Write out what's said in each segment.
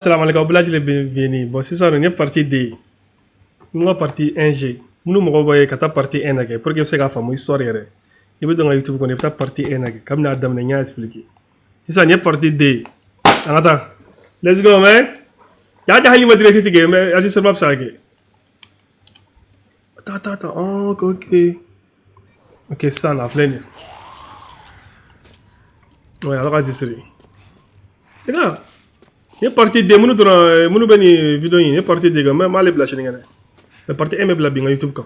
Salam alaikum, bienvenue. Bon, c'est ça, on est parti D. Nous parti 1G. Nous m'avons envoyé qu'à partie 1 pour que c'est la fameuse histoire. Il veut dans YouTube qu'on est parti 1 comme Adam n'a expliqué. C'est ça, on est parti D. Attends, let's go, man. Y'a déjà une direction de game, mais c'est pas ça. Attends, oh, ok. Ok, ça, la flemme. Ouais, alors, c'est sérieux. Les gars. Ye parti de munu dɔrɔn munu bɛ nin video in ye parti de kan mɛ m'ale bila sini kɛnɛ mɛ parti 1 bɛ bila bi n ka YouTube kan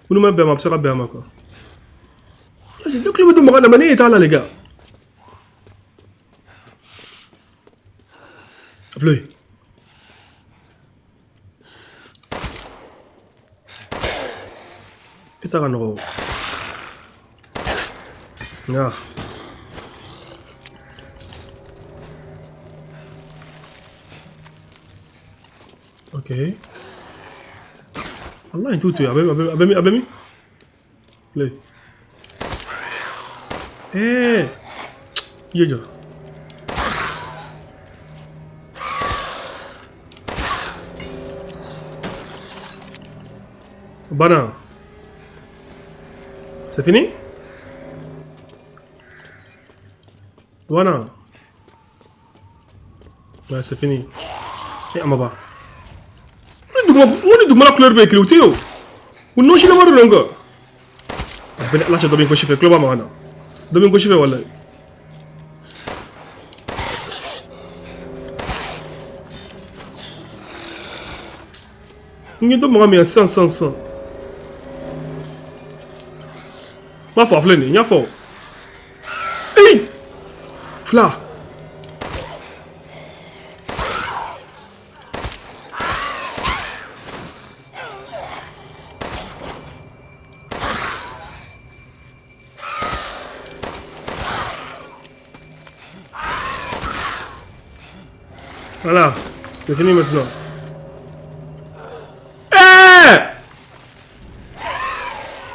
munu ma bɛn ma a bɛ se ka bɛn a ma quoi dɔ kilo bɛ to mɔgɔ na mɛ ne ye t'a la les gars Floyd i ta ka nɔgɔ o nka ok Allah yang tutu abemi Floyd iya jo Bana c'est fini Bana ouais c'est fini Amaba Wani duguma couleur be kile utiyo Unno shi lamaru longa Bene Allah cha dobin ko shife club ma wana Dobin ko shife wallahi Ngi do mo mi 100 Ma fo afleni nya fo Fla Voilà, c'est fini maintenant.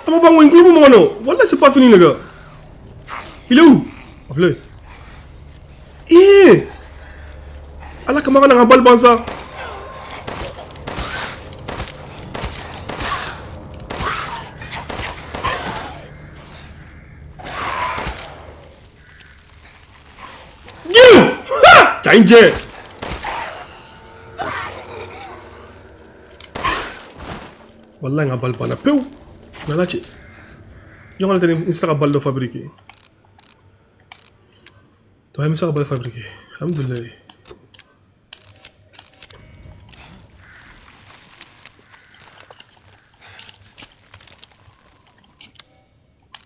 On va pas un club ou non? Voilà, c'est pas fini les gars. Il est où? Afle. Allah camarade a un balle ça. Change. Wallah nga bal bana pew nala ci jongal tane instara bal do fabriquer to ay instara bal fabriquer alhamdulillah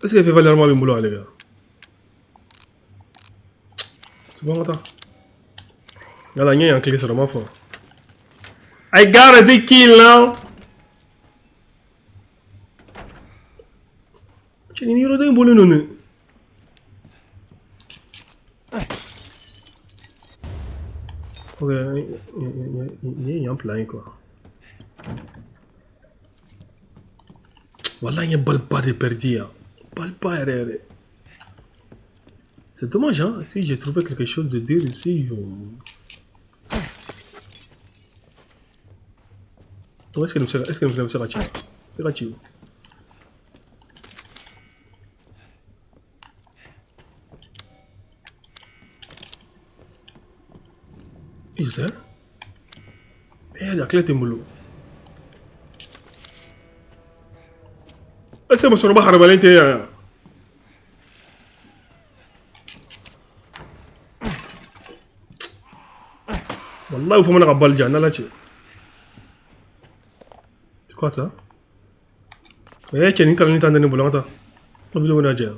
est-ce que fait valeur moi bi mbulo les gars c'est bon attends yalla ñay en cliquer sur ma fort I got a kill now C'è in giro dembole non è. Ok, il y a un plein quoi. Voilà, il y a un balle pas de perdu. Balle pas erreur. C'est dommage, hein. Si j'ai trouvé quelque chose de dire ici. Est-ce que nous sommes ratés? C'est raté. Is there? La clé est moulou. Est-ce que je suis en Wallah, il faut que je balle déjà. C'est quoi ça? Tu as une calme de ne pas attends. On va le dire.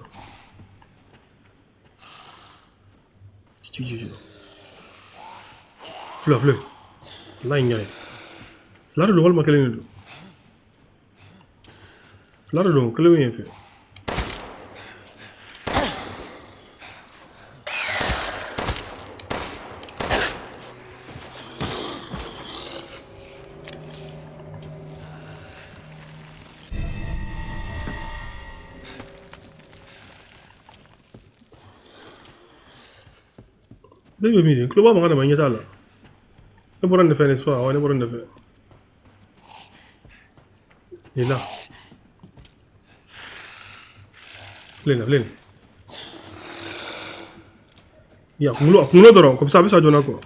Fle. Là, il y a. Là, le rôle m'a calé. Là, le rôle, quel est le fait? Baby, club, on va aller là. On est bon de faire, n'est-ce pas? On est bon de faire. Il est là. Plein, plein. Il y a un moulot d'oran, comme ça, ça donne quoi.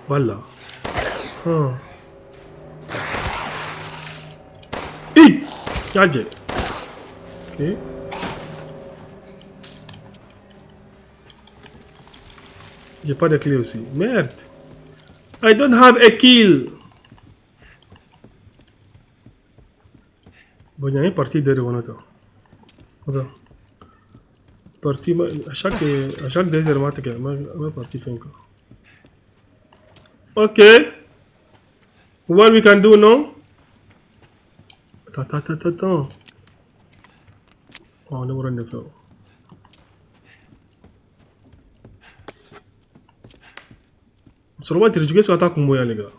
Voilà. Ah. Hi! Yadje. Ok. J'ai pas de clé aussi. Merde. I don't have a kill. Bon, il y a une partie de Renato. Voilà. Partie, à chaque désert, ma partie fait encore. Ok. What we can do now? Attends. Oh, on est en train de faire. Seulement, tu regardes ce que tu as comme moyen, les gars.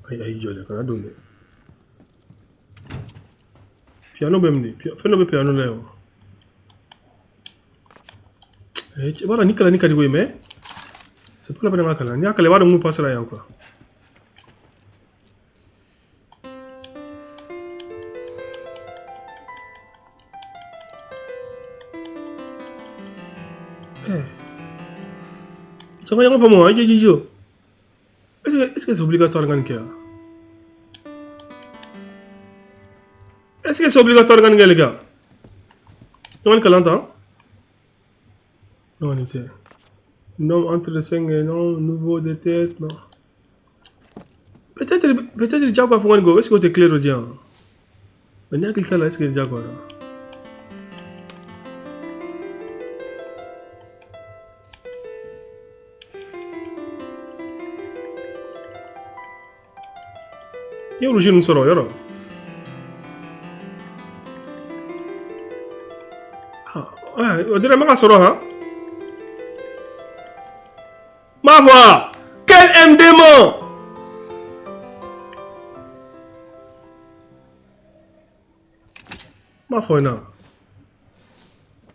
Aïe, je l'ai donné. Piano même, fais-le piano là. Voilà, Nicolas, mais c'est pas la peine de faire. Nicolas, va nous passer là encore. Tu vas y aller moi, est-ce que c'est obligatoire de gagner? Est-ce que c'est obligatoire de gagner, les gars? Tu vas l'entendre? Non, on était. Non, entre les 5 et non, nouveau de tête, non. Peut-être le Jaguar pour go. Est-ce que tu es clair au dia? Mais il y a quelqu'un là, est-ce que le Jaguar là? Il y a le nous sera, y'a ah, on dirait que sera, hein? Ma voix! Quel démon! Ma foi, non.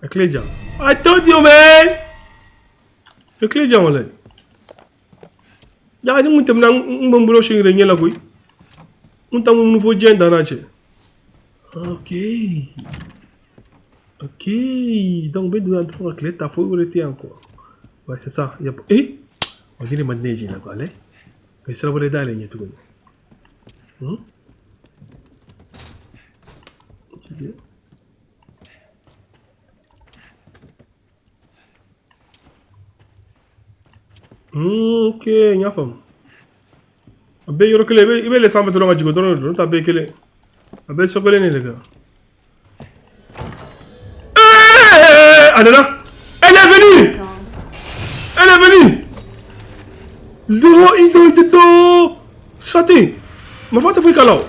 La clé de I told you, man! La clé de on l'a. Y'a rien de mon boulot chez les là, oui. On t'a un nouveau gen dans la chaîne. Ok. Ok. Donc, ben, doit entrer la clé, t'as faux, il encore. Ouais, c'est ça. Eh? On dirait maintenant, j'ai la quoi, allez? Mais ça va aller dans les tout. Ok, il y a femme. Abe yoro kele ibe le sambe tolo ngajigo tolo ta be kele. Abe sokole ne les gars. Adela, elle est venue. Elle est venue. Lo ido Srati. Ma fata fui kalau.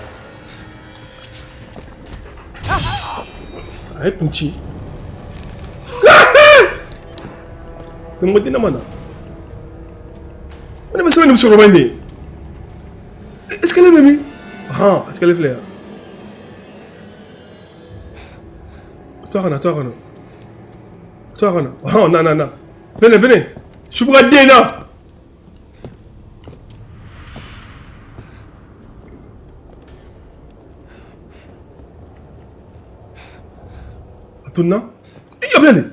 Ay punchi. Tunggu di mana? Mana masalah ni suruh main ni? Est-ce qu'elle est venue? Ah, est-ce qu'elle est fleur? Toi, oh, non. Venez. Je suis pour aider là. Attends, il y a bien.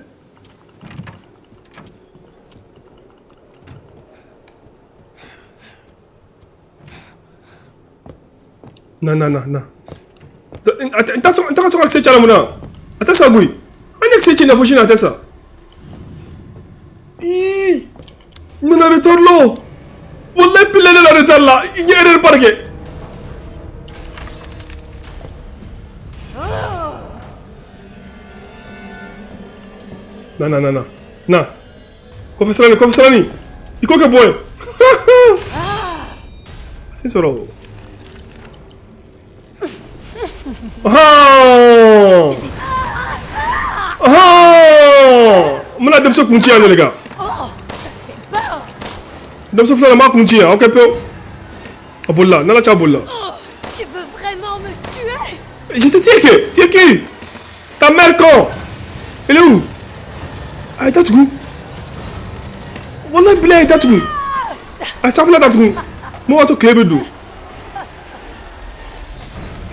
Non. Attention avec ce challenge là. Attention, oui. On est que c'est une attention. Non, retour là. Wallah, pile la retour là. Il y a erreur par que. Non. Confesseur ni. Il faut que boy. C'est ça là. Muna dem so kunci les gars. Dem so fleur ma kunci OK peu. Abolla, nala cha abolla. Tu veux vraiment me tuer? Je te dis que qui? Ta mère con. Elle est où? Ah, t'as tout. Wallahi billahi datugu. Ay safla datugu. Mo wato klebe du.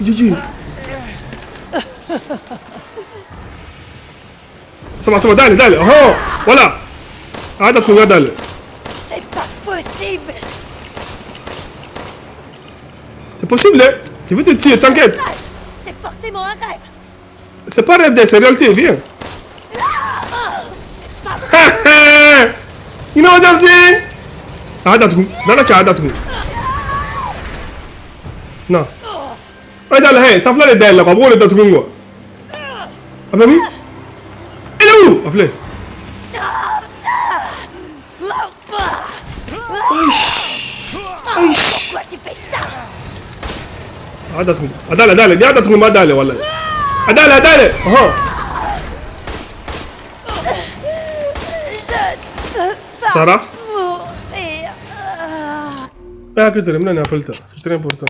Jiji. Ça va, d'aller. Oh, voilà. Ah, t'as trouvé dalle. C'est pas possible. C'est possible, hein? Je veux te tirer, t'inquiète. C'est forcément un rêve. C'est pas rêve, c'est réalité, viens. You know what I'm saying? Ah, t'as trouvé. T'as trouvé. Non. Ah, dalle, hey, ça fait les dalle, là, quoi. Bon, t'as trouvé, quoi. Ah, bah, oui? Elle est où? Aflé. Pourquoi tu fais ça? Adale, dia datang rumah Adale wallahi. Adale. Oh. Sarah? Mourir. Ah, que t'aimes, non, appelle-toi. C'est très important.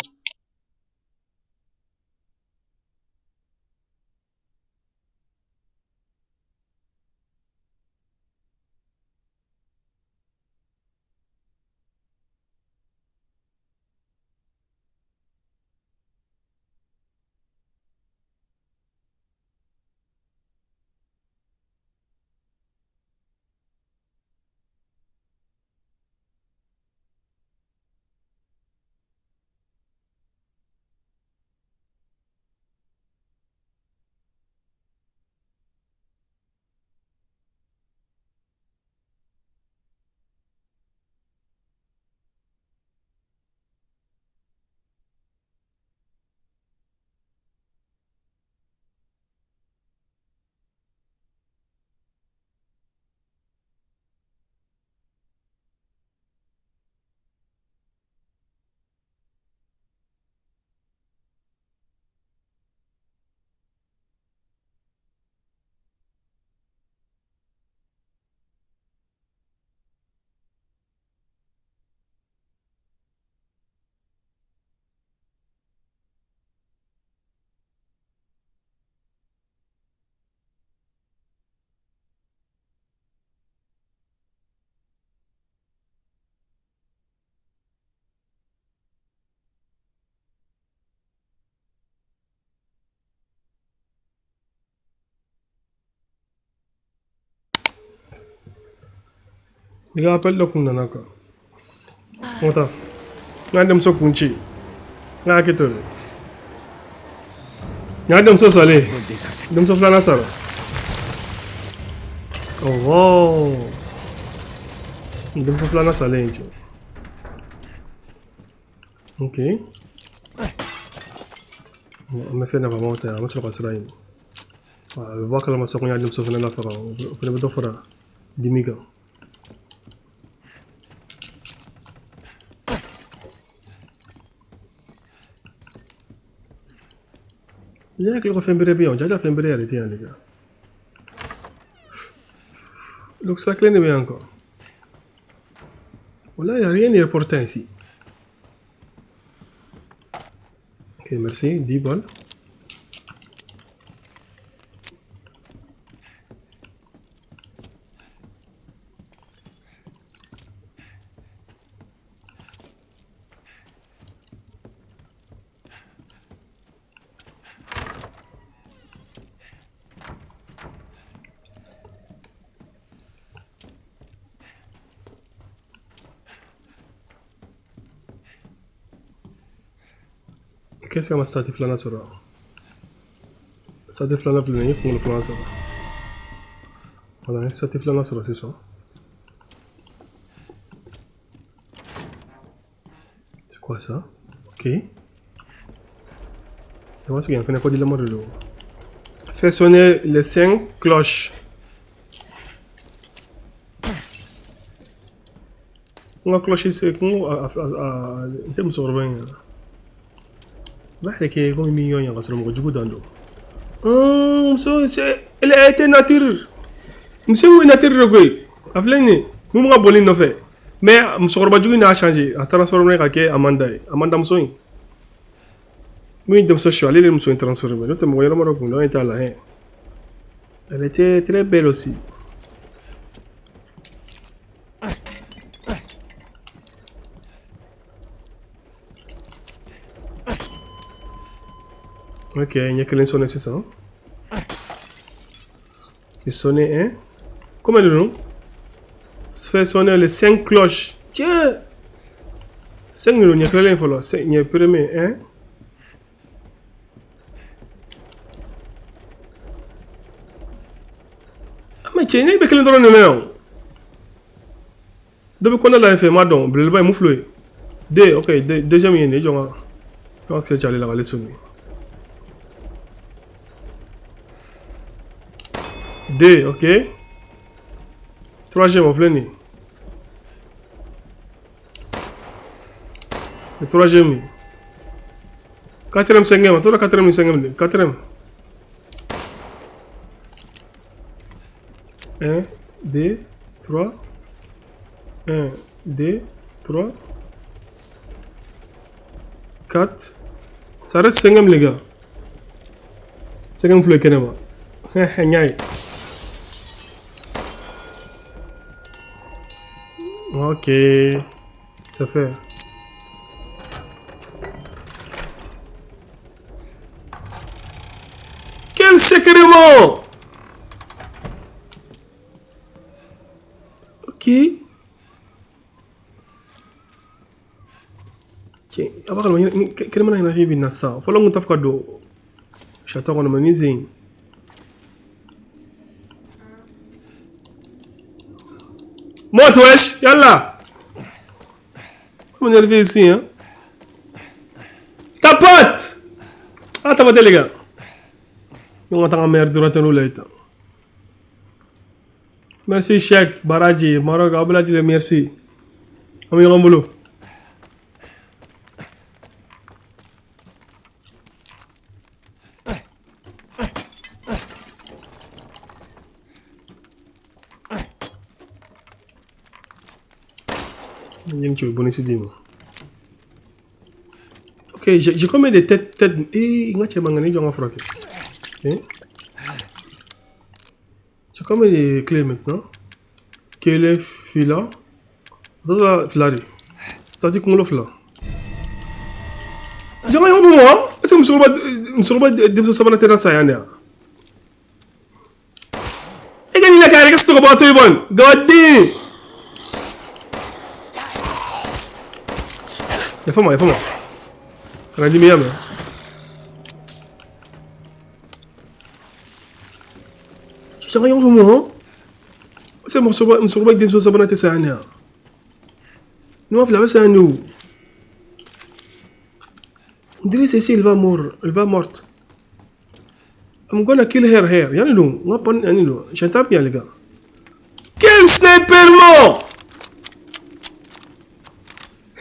Il appelle le coup nanaka. Mota. Ngadem so kunchi. Ngakito. Ngadem so sale. Dem so flana sara. Oh wow. Dem so flana sale inchi. Ok. ما فينا بموت يا مسلق إسرائيل. الباقي لما سقون يعلم سوف ننافر وفي بدفرة دميقة. ياك لو فين بريبيون جاجا فين بريالي تيان لقى. لوك ساكلين بيانكو. ولا يا rien n'est reporté ici. Ok, merci. 10 balles. Qu'est-ce que stati flana sera? Stati flana flana pour le flana sera. Voilà, stati flana sera c'est ça. C'est quoi ça? Ok. C'est quoi ce qu'il y a? Fait quoi de la mort de l'eau? Fait sonner les 5 cloches. On cloche c'est qu'on thème sur 20. واحدة كي يقوم مليون ينقصر موجود عنده elle a été nature مسوي nature رقوي أفلني مو مقبولين نفع mais مسخر بجوي نا changer transformer كake Amanda مسوي مين دم سوشيال اللي مسوي transformer لو تم غير مرة كم لو أنت على elle était très belle aussi Ok, il n'y a que l'un sonné, c'est ça. Le sonné, hein? Combien de noms? Se fait sonner les 5 cloches. Tiens! 5 minutes, il n'y a que l'un, il faut là. Il y a le premier, hein? Ah, mais tiens, il y a que l'un dans le néant. Depuis qu'on a la fait, madame, le bain est mouflé. D, ok, deuxième, il y a une gens. Je crois que c'est allé là, les sonner. D, ok. Troisième, on flâne. Le troisième. Quatrième, cinquième. C'est la quatrième, cinquième. Quatrième. 1, 2, 3. 1, 2, 3. 4. Ça reste cinquième, les gars. Cinquième fleur, kenema. Ok. Ça fait. Quel secrètement! Ok. Ok. Abakal ma kene mana hina hibi na sa. Folo ngu tafka do. Shata kono mani zin. Monte wesh, yalla. On est arrivé ici hein. Tapote. Ah tapote les gars. On attend la merde durant nous là. Merci Cheikh Baraji, Maroc, Abladji, merci. On est en boulot. Ok, j'ai combien de têtes. Eh, il y a des mangani qui ont frappé. J'ai combien de clés maintenant? Quelle est fila? C'est la filari. C'est-à-dire qu'on l'offre là. J'ai rien pour moi. Est-ce que je me suis rebattu de ce que ça y est? Et quand il a carré, qu'est-ce que tu as battu, Yvonne? Gadi! Il faut moi. On a dit meilleur, mais. J'ai rien pour moi. C'est mon souba, une souba qui dit que ça va être ça. Nous, on va faire ça nous. On dirait que elle va mourir. Elle va morte. I'm gonna kill her here. Y'a nous. On va pas nous. J'entends bien les gars. Quel sniper mort!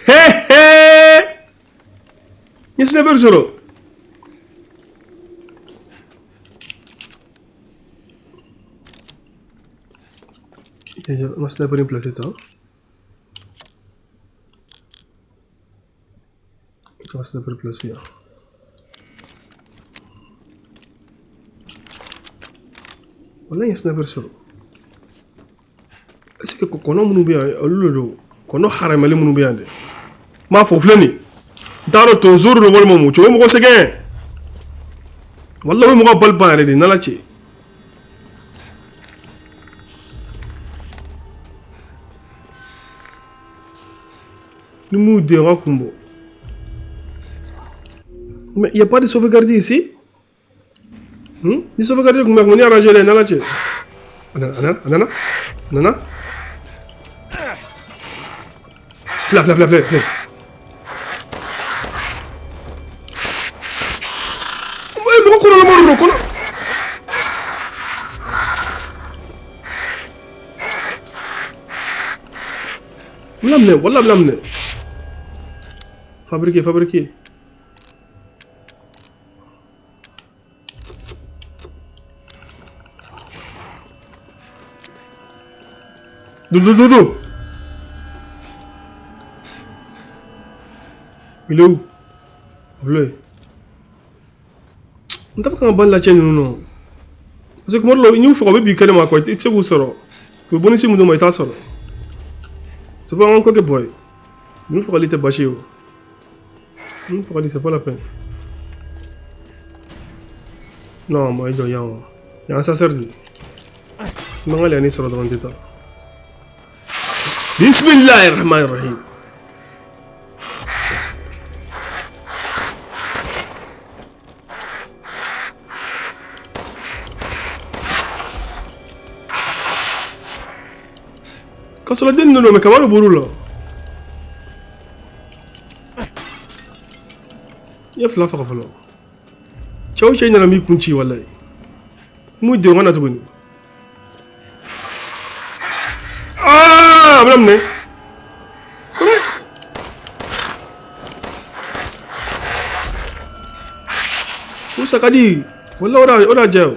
Hé hé! Y'a sniper solo. Ma sniper est placée là. Ma sniper est placée là. Voilà, il y a un sniper solo. Est-ce que quand on bien, quand on harem les mounou bien, ma faut flâner. Dans ton jour le vol momo, tu veux me conseiller? Voilà, moi me parle pas arrêter, n'allez. Nous nous dérangeons combo. Mais il n'y a pas de sauvegarde ici. Les sauvegardes que vous avez arrangé les nalache. Nana. Flap. L'amener. Fabriquer. Doudou. Il est où? V'leu. On t'a fait un ban la chaîne non. Parce que moi il nous faut bien calmer quoi. Il sait où sera. Faut bon ici mon est sera. C'est pas encore que boy. Il nous faut aller te bâcher. Il faut aller c'est pas la peine. Non, moi, il y a un sacerdoce. Je vais aller sur le droit de Bismillahirrahmanirrahim. Quand cela dit, nous mais comment le bourreau là? Il y a flafa fala. Ciao ciao na mi kunci wallahi. Mu de wana tubuni. Ah, madame ne. Comment? Où ça kadi? Wallahi ora jaw.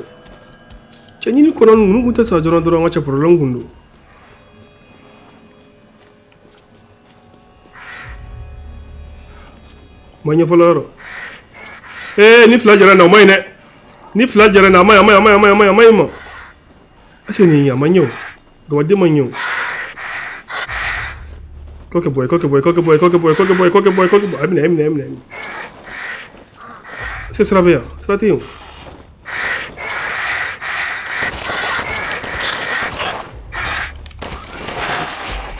Cani ni kono nu kunta sa jona doro ngacha problème gundu. Manya foloro. Ni fila jara na mai ne. Ni fila jara na mai ma. Ase ni ya manyo. Go de manyo. Koke boy. Amine. C'est sera bien. Sera tio.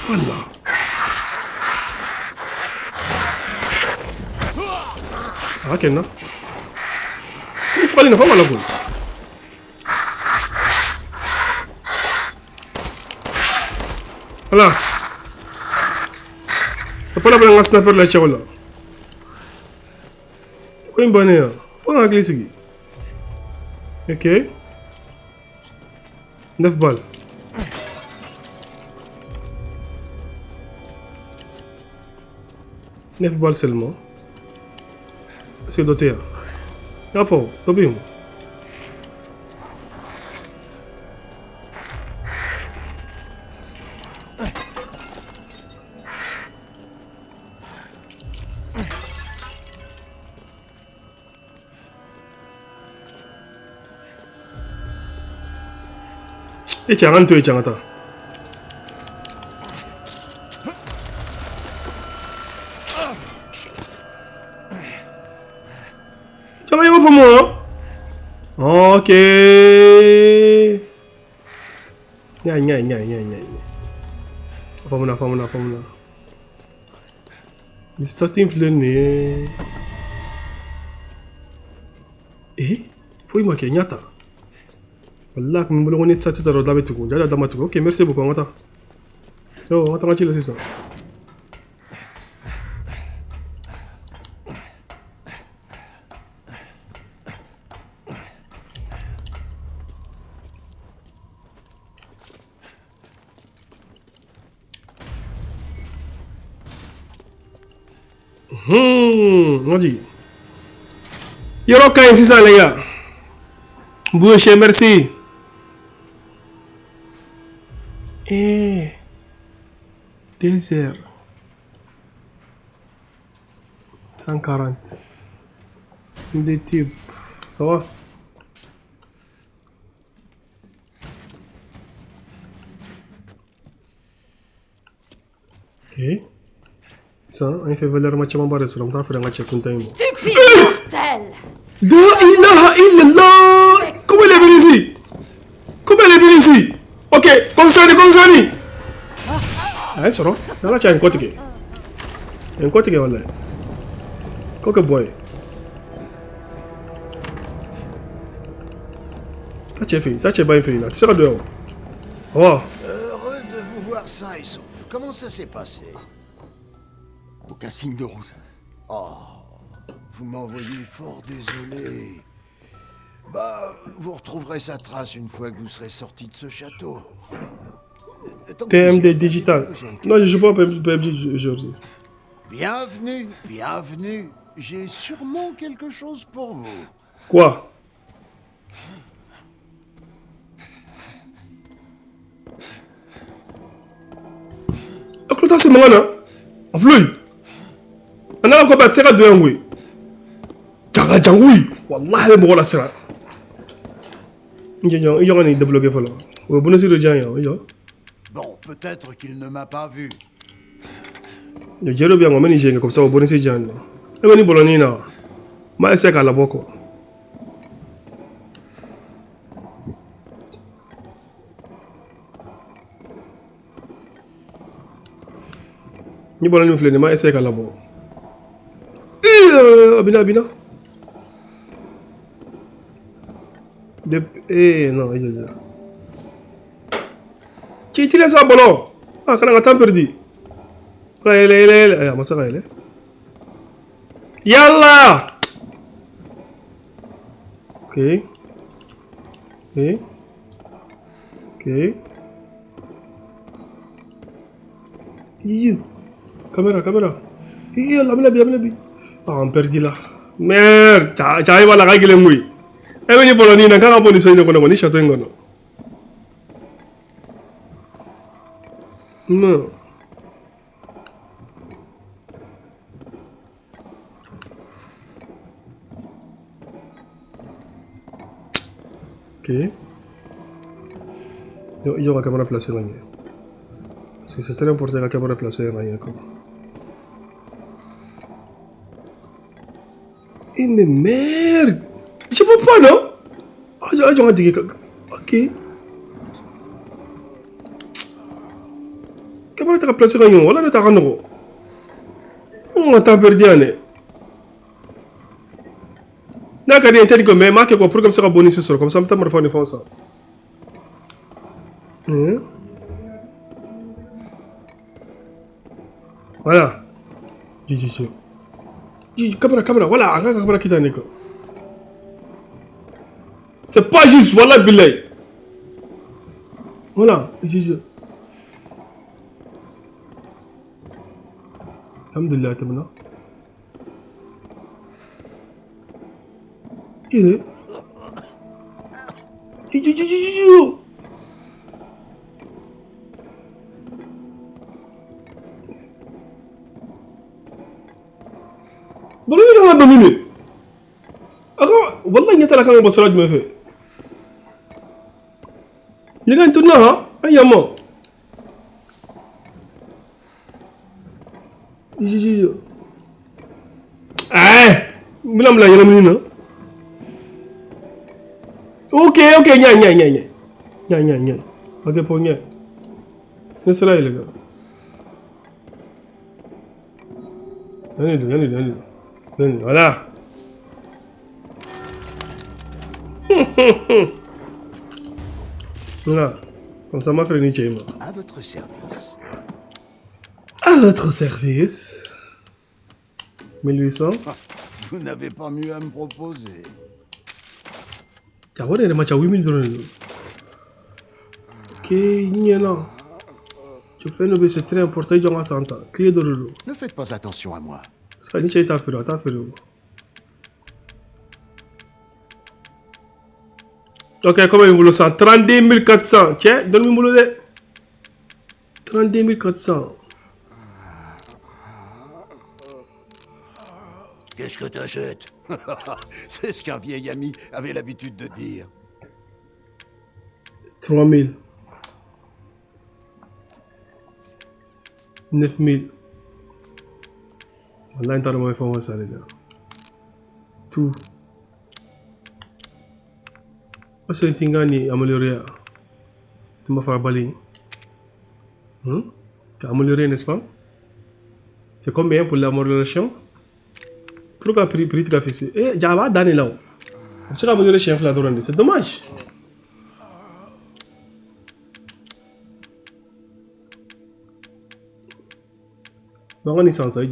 Voilà. Ok, non. Il faut aller dans la boule. Voilà. C'est pas la peine de snapper la chaola. Pourquoi une bonne heure? Pourquoi on a glissé? Ok. 9 balles. Neuf balles seulement. C'est doté. Rapport, Tobium. Et tu as rentré, tu as rentré. Tu as rien pour moi? Ok. Nya. Formula. The starting flame. Faut y marquer Nyata. Wallah, comme vous l'avez starté à l'autre tout. Déjà d'amatou. Ok, merci beaucoup. On attend. On attend c'est ça. On dit. Il y aura qu'un ici, ça, les gars. Boucher, merci. Désert. 140. Des types. Ça va? Ok. Ça, il fait valeur match à m'embarrasser. On t'a fait un match à Kuntaimo. Stupide mortel! La ilaha illallah! Comment elle est venue ici? Ok, concerné! Ah, c'est vrai. Là, tu as un côté. Voilà. Coque boy. T'as bien fait là. Tu seras dehors. Oh. Heureux de vous voir sain et sauf. Comment ça s'est passé? Aucun signe de Rose. Oh, vous m'envoyez fort désolé. Bah, vous retrouverez sa trace une fois que vous serez sorti de ce château. TMD digital. Non, je joue pas PMD aujourd'hui. Bienvenue. J'ai sûrement quelque chose pour vous. Quoi? Écoute, c'est mon gars. Aflui. On a encore battu à deux angouis. Jangui. Wallah, mon gars, c'est là. Il y a un débloqué. Bon, Bon, peut-être qu'il ne m'a pas vu. Le jero bien on meni comme ça au bonne séjour. Et meni bolonina. Ma essaie à la boko. Ni bon ni flène ma essayer kala bon. Abina. Non, tu laisses un ballon. Ah, quand on a temps perdu. Ah, ça Yalla! Ok. Caméra. La ah, on perdit là. Merde, t'as la règle mouille. Et venu pour l'année, n'a qu'à bonne soin de qu'on a bonne château ngono. Non. Ok. Il y aura caméra placée là. Parce que c'est très important la caméra placée là. Eh mais merde! Je vois pas non? Ah, j'aurais dit que... Ok. Caméra t'as placé là. Voilà, t'as rendu. On a perdu année. D'accord, il y a un mais marqué quoi pour comme ça abonné sur comme ça, me faire une fois ça. Voilà. Caméra, voilà, caméra qui t'a nico. C'est pas juste, voilà, Billy. Voilà, Alhamdulillah, t'es maintenant. Il est. Bon, il a dominé. Alors, wallah, il y a la caméra sur me fait. Il y a un tournant, hein? Il y a un mot. Il a un Ok, nya. Ok, pour nya. Qu'est-ce que c'est les gars? Allez. Voilà. Voilà. Comme ça m'a fait une chéma. À votre service. À votre service. 1800. Vous n'avez pas mieux à me proposer. Tu as des matchs à 8000 $. Ok, non. Tu fais une baisse, c'est très important. Il y a un centre. Clé de l'eau. Ne faites pas attention à moi. Parce que tu as fait. Ok, comment il me 32 400. Tiens, donne-moi le 32 400. Qu'est-ce que t'achètes? C'est ce qu'un vieil ami avait l'habitude de dire. 3000. 9000. Là, il y a une information, les gars. Tout. C'est un thing qui amélioré. Tu m'as fait balayer. Tu as amélioré, n'est-ce pas? C'est combien pour l'amélioration? Pourquoi prix tu as fait? Eh, Java donné là. C'est amélioré chef là durant. C'est dommage. On a Nissan ça,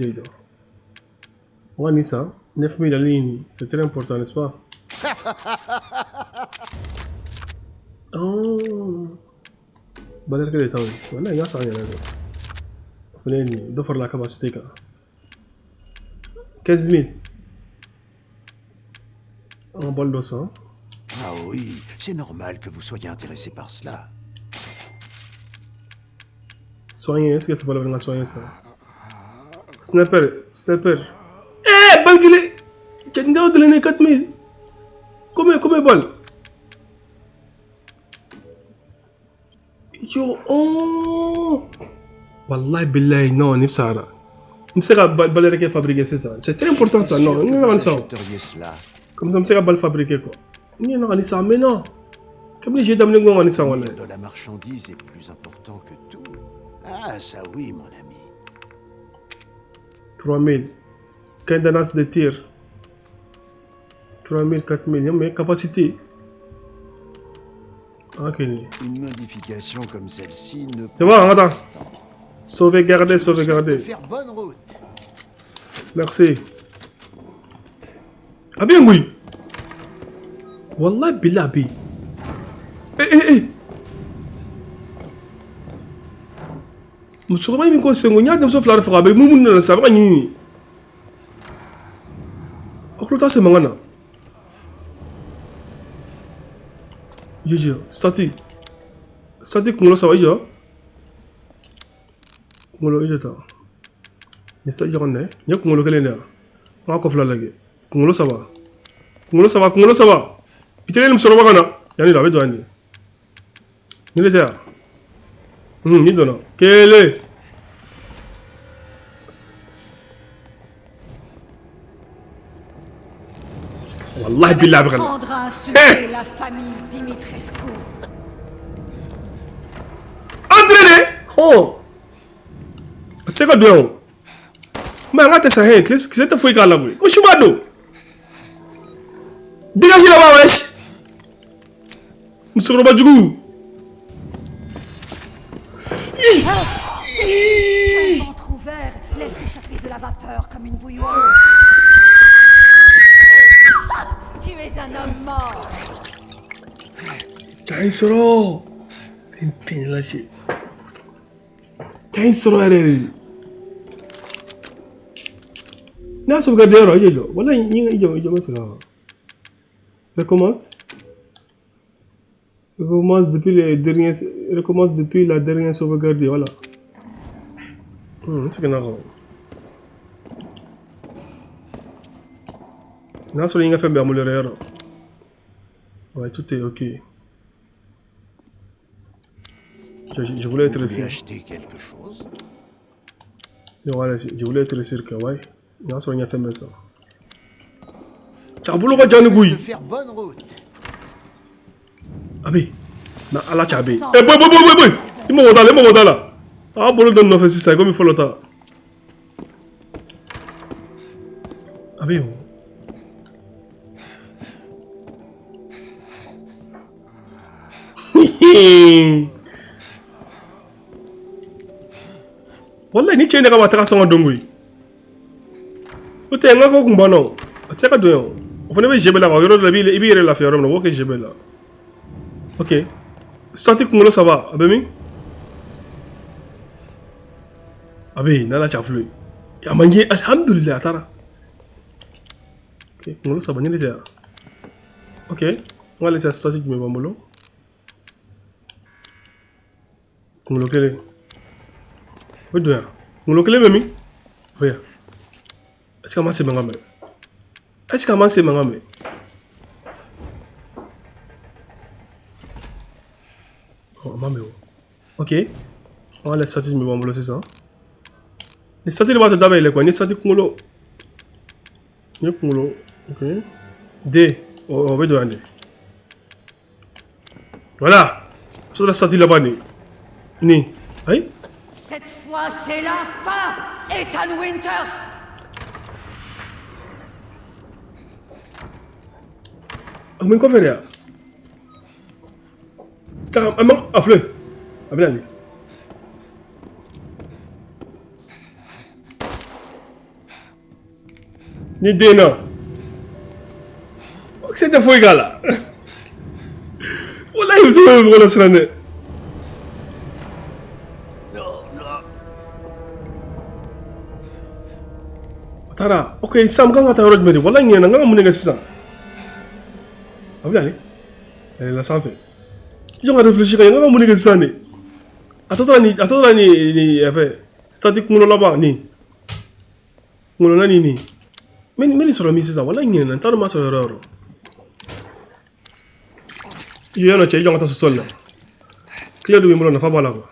on a Nissan 9000 à ligne. C'est très important, n'est-ce pas? Oh. Balai que les temps. Voilà, il y a ça, il y a là. Il faut faire la capacité. 15 000. En bol de sang. Ah oui, c'est normal que vous soyez intéressé par cela. Soigner, est-ce que c'est pas la vraie soigner ça? Sniper. Eh, balle gueulée! Tu as une gare de l'année 4000. Combien balle? Yo, oh! Wallahi billahi, non, n'est ça. Je sais que balle est fabriquée, c'est ça. C'est très important ça, non, on a ça. Comme ça, je sais que balle fabriquée quoi. Non, on a ça, mais non. Comme j'ai d'amener on a ça, Le de la marchandise est plus important que tout. Ah, ça oui, mon ami. 3000. Cadence de tir. 3000, 4000. Mais capacité. Ok. Une modification comme celle-ci ne C'est bon, attends. Sauvegarder, sauvegarder. faire bonne route. Merci. Ah bien oui. Wallah billahi. Eh. Musukuma mi ko sengo nya dem so flara fa be mumun na sa ba ni. Okruta se mangana. Jojo, stati. Stati kungolo sa wa jo. Kungolo ijo ta. Ni sa jo ne. Nya kungolo kele ne. Ma ko fla lage. Kungolo sa ba. Kungolo sa ba. Itele ni soro ba kana. Yani da be do ani. Ni le ta. Ni dona. Kele. Wallah billah bi khana. Prendre à insulter la famille Dimitrescu. Entraîner. Oh. Tseka do. Ma ngata sa he, qu'est-ce que c'est foi kala boy. Ko shubado. Dégagez là-bas wesh. Musoro ba jugu. Un ventre ouvert laisse échapper de la vapeur comme une bouilloire. Tu es un homme mort. Kain soro. Pin la chi. Kain soro are. Na sauvegarder ro ijo. Wala ijo masala. Recommence. Recommence depuis la dernière sauvegarde, voilà. C'est que non. Là, sur l'ingé fait bien améliorer. Ouais, tout est ok. Je voulais être sûr. Acheter quelque chose. Voilà, je voulais être sûr que ouais. Là, sur l'ingé fait bien ça. T'as voulu rejoindre Gouy. Faire bonne route. Abi, na ala chabe. Eh boy. Imo wodala. Ah bolo don no fesi sai comme il faut l'autre. Abi. Wallahi ni chende kama taka songa dongui. Ote nga ko kumbano. Ateka doyo. Ofane be jebela ko yoro la bi ibi yere la fioro no woke jebela. Ok. Sorti Kungolo, ça va. Abemi? Abi, nala chaflu. Ya manje, alhamdulillah, tara. Ok, Kungolo, ça va. N'y est ok. On va laisser sortir du membolo. Kungolo, quel est? Oui, deux. Kungolo, quel est, Memi? Oui. Est-ce que c'est mangame? Est-ce que c'est mangame? Ok, on va les sortir de mes c'est ça. Les sortir de votre d'abord, quoi. Les sortir Kungolo. Ok. D. On va donner. Voilà. Sur la sortie là-bas, ni. Aïe. Cette fois, c'est la fin, Ethan Winters. Mais quoi faire là? Carrément, à fleur. Ah bien. Ni Dena. O que você foi, gala? Olha aí, você vai ver a cena. Tara, ok, Sam kan ngata rod meri. Wala ngena ngam munega sisa. Ah bien. Elle est là sans fait. Je vais réfléchir, il y a un monde qui s'en est. Attends, ni, fait. Statique, mon là-bas, ni. Mon là, ni. Mais les sur la mise, ça, voilà, il y a un tas de masse à erreur. Il y a un autre, il y a un tas de sol là. Claire de Wimolo n'a pas mal là-bas.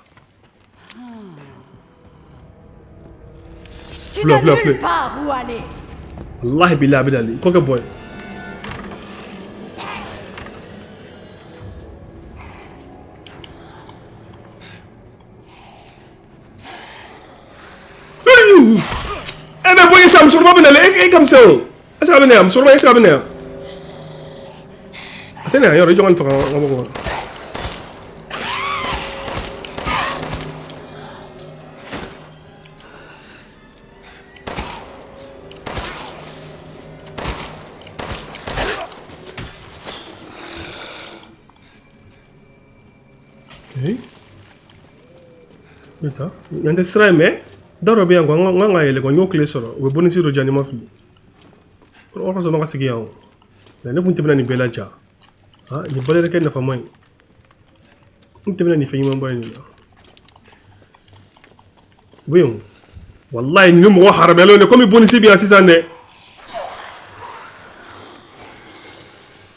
Tu n'as nulle part où aller. Allah billah bidali. Quoi que boy. Eh ben boy ça me sur pas ben comme ça. Est-ce que ben am sur est-ce que ben. Attends, yo rejoins le frère. Ita yande sira me daro be yango nganga yele ko nyokle soro we bonisi ro jani mafi ko ko so ma sigi yawo ne bunti bana ni bela ja ha ni balere ken na famay bunti bana ni fayima mbay ni buyo wallahi ni mo harabelo ne komi bonisi bi asisa ne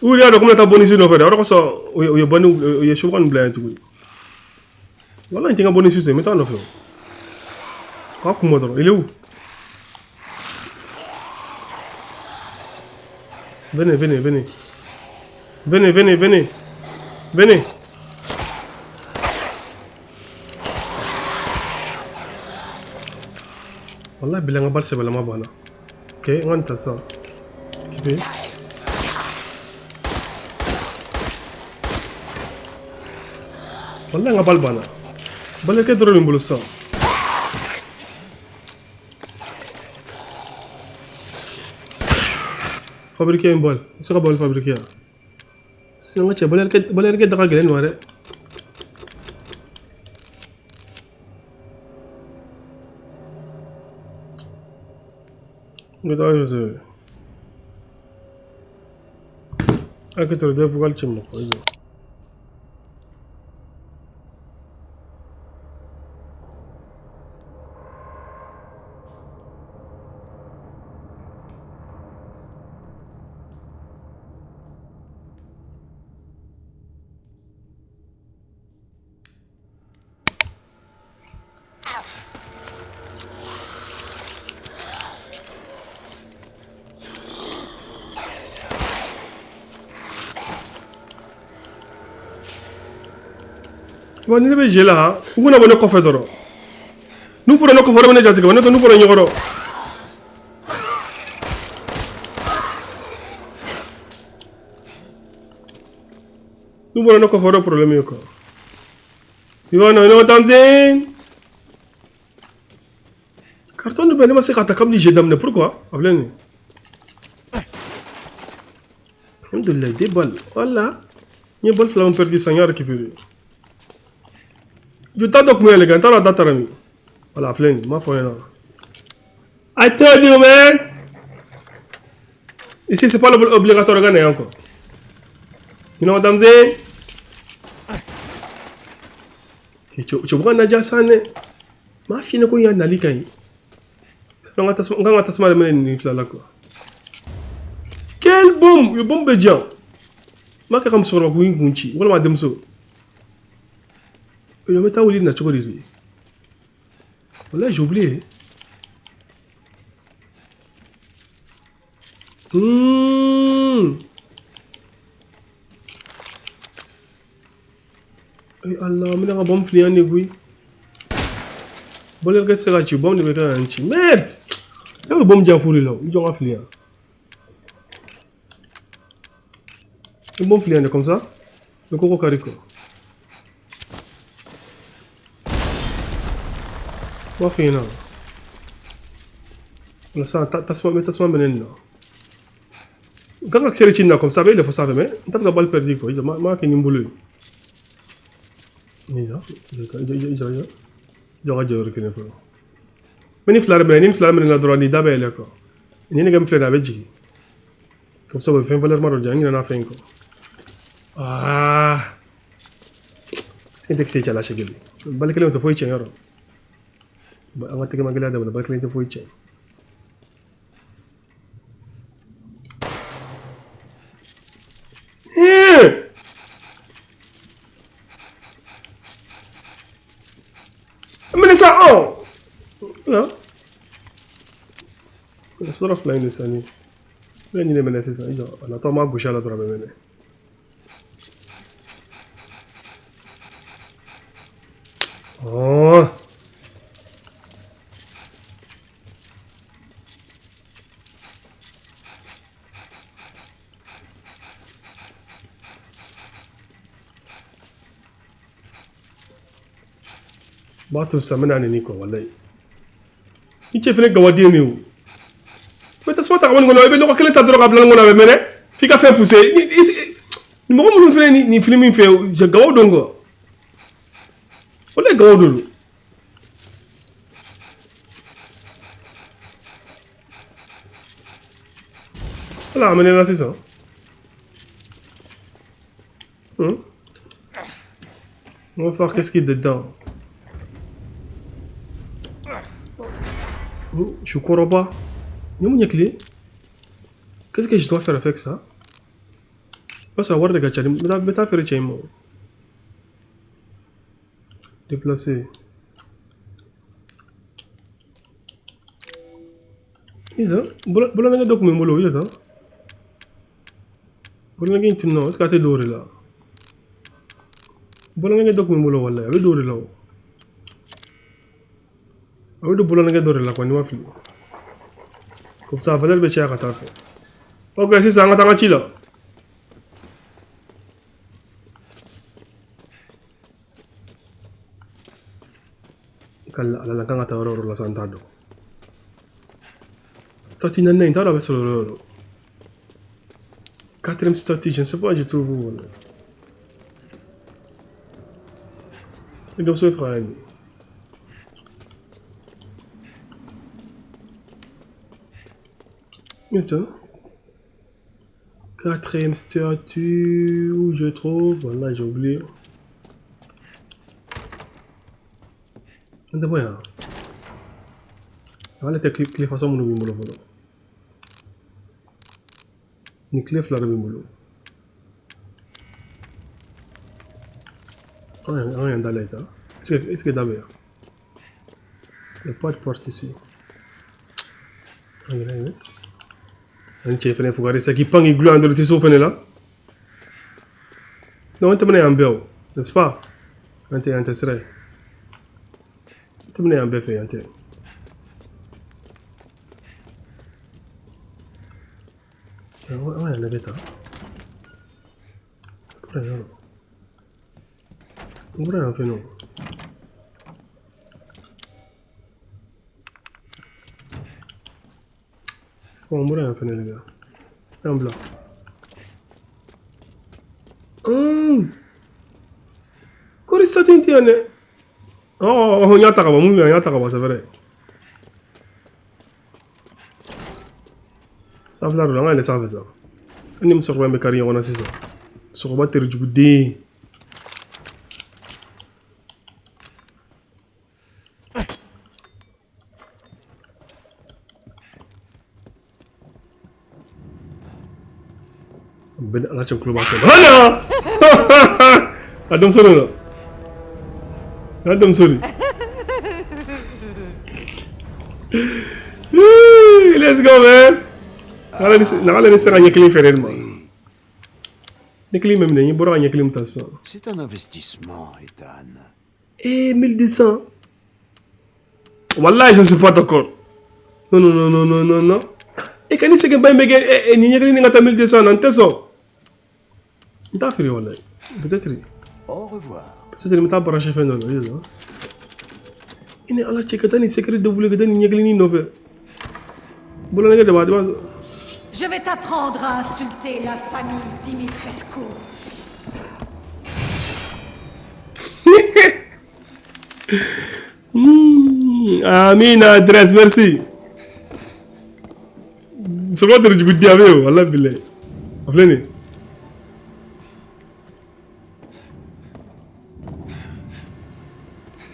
uri ado kuma ta bonisi no fere ko so yo banu yo shukan bla tu voilà, il y a un bon sujet, mais tu en as fait. Il est où? Venez, venez, venez. Venez, venez, venez. Venez. Wallah, bilang abal c'est bala mabana. Ok, on t'a ça. Qui Wallah, ngabal bana. Balai ke terus limbul sah. Fabriquer une balle. C'est quoi balle fabriquer? C'est un match. Balai ke dah kagak ni wara. Kita ayo se. Aku terus dia bukan cemok. Bon, ni be jela, nguna bone ko fedoro. Nu pura no ko foro ne jati ko ne to nu pura nyoro. Nu pura no ko foro problème ko. Tu vas no tanzin. Carton ne bene ma se kata comme ni jedam ne pourquoi? Ableni. Alhamdulillah des balles. Voilà. Ni balle flam perdu sans récupérer. You thought of me, elegant. I thought of me. Voilà, flame. Ma foi, non. I told you, man. Ici, c'est pas obligatoire de gagner encore. You know what I'm saying? Tu vois, Nadia Sane. Ma fille ne connaît pas Nalikai. C'est un attachement de mener une quoi. Quel bombe! Le bombe de Jean. Ma caram sur la bouille, Gunchi. Voilà, madame so. Je vais t'envoyer na chocolat. Voilà, j'ai oublié. Allah, mais la bombe fliant négui. Bon, le gars sera tu bombe de béca anti. Merde! C'est une bombe diafouri là. Ils ont un fliant. Une bombe fliant comme ça. Le coco carico. ما فينا ولا ساعة تسمع مننا قالك سيري تشينا كم سابي لفو سافي مي انت تبقى بال بيرديكو اذا ما كاين يمبولو اذا جا جا كاين فلو مني فلار من دراني دابا لكو ني نغم فلار بيجي كم سو فين فالر مارو جاني انا فينكو سنتك سي تشالا شغل بالك لو تفوي تشيرو أنا تكلم عن هذا ولا بالك أنت فويتش من ساعة لا بس ظرف لا إنساني يعني من أساسا إذا أنا طبعا ما بوشالة ضرب منه Bato samena ni ko wallahi. Ichi fene gawadi ni o. Mais t'as pas ta ramon ngono, ebe loko kele ta droga blan ngono mene. Fika fait pousser. Ni mo mo fene ni film mi fait je gawo dongo. Wallahi gawo dulu. Voilà, amenez là c'est ça. On va voir qu'est-ce qu'il y a dedans. Je ne crois pas. Il y a clé. Qu'est-ce que je dois faire avec ça? Je vais voir de gâcher. Je vais faire un mot. Déplacer. Isa, bola nga document bolo isa. Bola nga intino, est-ce que tu dore là? Bola nga document bolo wala, abe dore là. Abe do bola nga dore là kwa ni wafi. Comme ça valeur be chia kata fe. OK, c'est ça ngata ngachi là. Kala ala nga ngata oro la santado. Statue n'a pas avec ce rôle. Quatrième statue, je ne sais pas du tout où. Et donc, ce frère. Maintenant, quatrième statue, où je trouve. Voilà, j'ai oublié. D'abord, voilà, t'as clé façon mon numéro. Ni clé fleur bimbolo. Rien dans l'état. Est-ce que d'abord il n'y a pas de porte ici. Un chef il faut garder ça qui pang iglu dans le tissu fenêtre là. Non, on te mène en béo, n'est-ce pas? On te intéressé. On te mène en béo fait un tel. Ouais, on avait ça. Pourquoi on fait non? C'est quoi on fait les gars? Un blanc. Quoi est-ce que tu dis? Oh, on y a t'as c'est vrai. Ça va là, on a les savent ça. On aime sur le même carrière, on a ça. Sur le batteur du goût. Ben là tu club ensemble. Hala! Adam sorry là. Adam sorry. Let's go man. Nagala nisa kanya clean ferrer ma. Ni clean même ni bora kanya clean tassa. C'est un investissement, Ethan. 1200. Wallahi je ne suis pas d'accord. Non. Et quand il se gagne bien et ni clean ni ngata 1200 nan teso. Nta firi wallahi. Peut-être. Au revoir. Peut-être ni mta brancher fin non. Ini ala chekata ni secret de voulez que ni clean ni novel. Bola nga de Je vais t'apprendre à insulter la famille Dimitrescu. Amin, adresse, merci. C'est quoi tu dis avec eux? Allah billah. Afleni.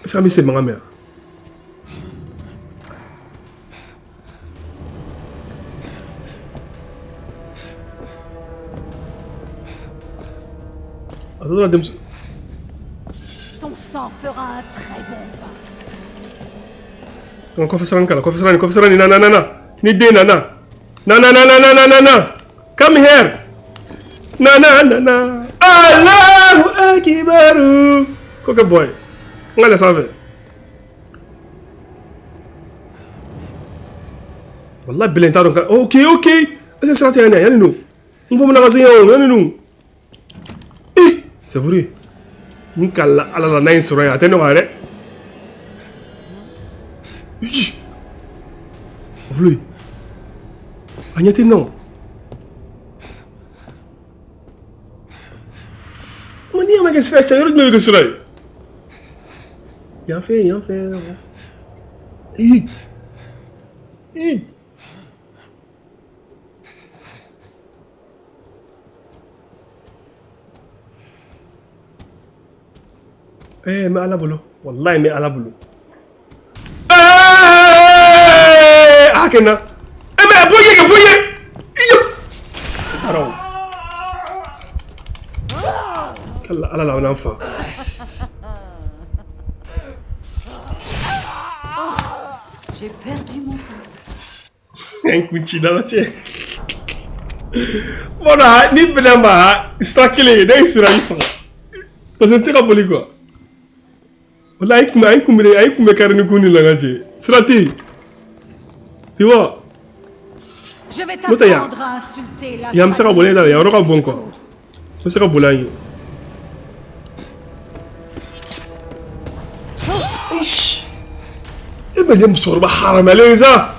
Ça me c'est ma mère. Ton sang fera un très bon vin. Confesseur, nana. Nide, nana. Nana. Come here. Nana. Allahu Akbar. Coca boy. On va savoir. Wallah, bilenta donc. Ok. C'est ça, t'es un nous. On va me lancer nous. C'est vrai. Nous, ala la nain sur rien. Attends, Vlui. Agnate non. Mani ama kesra sa yoro me kesra. Yan fait. Ih. Mais ala bolo. Wallahi mais ala bolo. Kena. Mais boye. Iyo. Sarau. Kalla ala la nafa. J'ai perdu mon sang. Yang kunci dalam cek. Mana ni bernama Strakile dah surah ifah. Pasal cakap boleh gua. Wallahi aku kumbe karena kuni lah ngaji. Surati. Tiba. Je vais t'apprendre à insulter la Yang mesti kau boleh dah. Yang orang kau bongkok. Mesti kau boleh. Ish. Dia musuh haram Malaysia.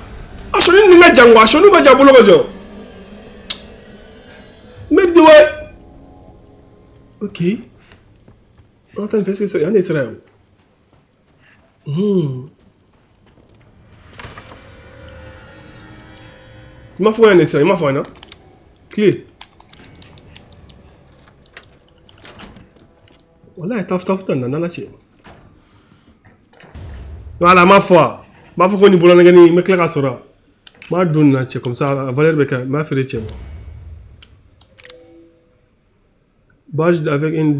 Asalnya ni nak jangwa, asalnya baca bulu baca. Merde ouais. Ok. Attends, qu'est-ce que c'est? On est sérieux. Il m'a fait un essai, il m'a fait un clé. Voilà, taf tan nana chez. Voilà, ma foi qu'on y boulot n'gani me clair à sora. Ma donne na chez comme ça, Valère Beka m'a fait chez moi. Badge avec une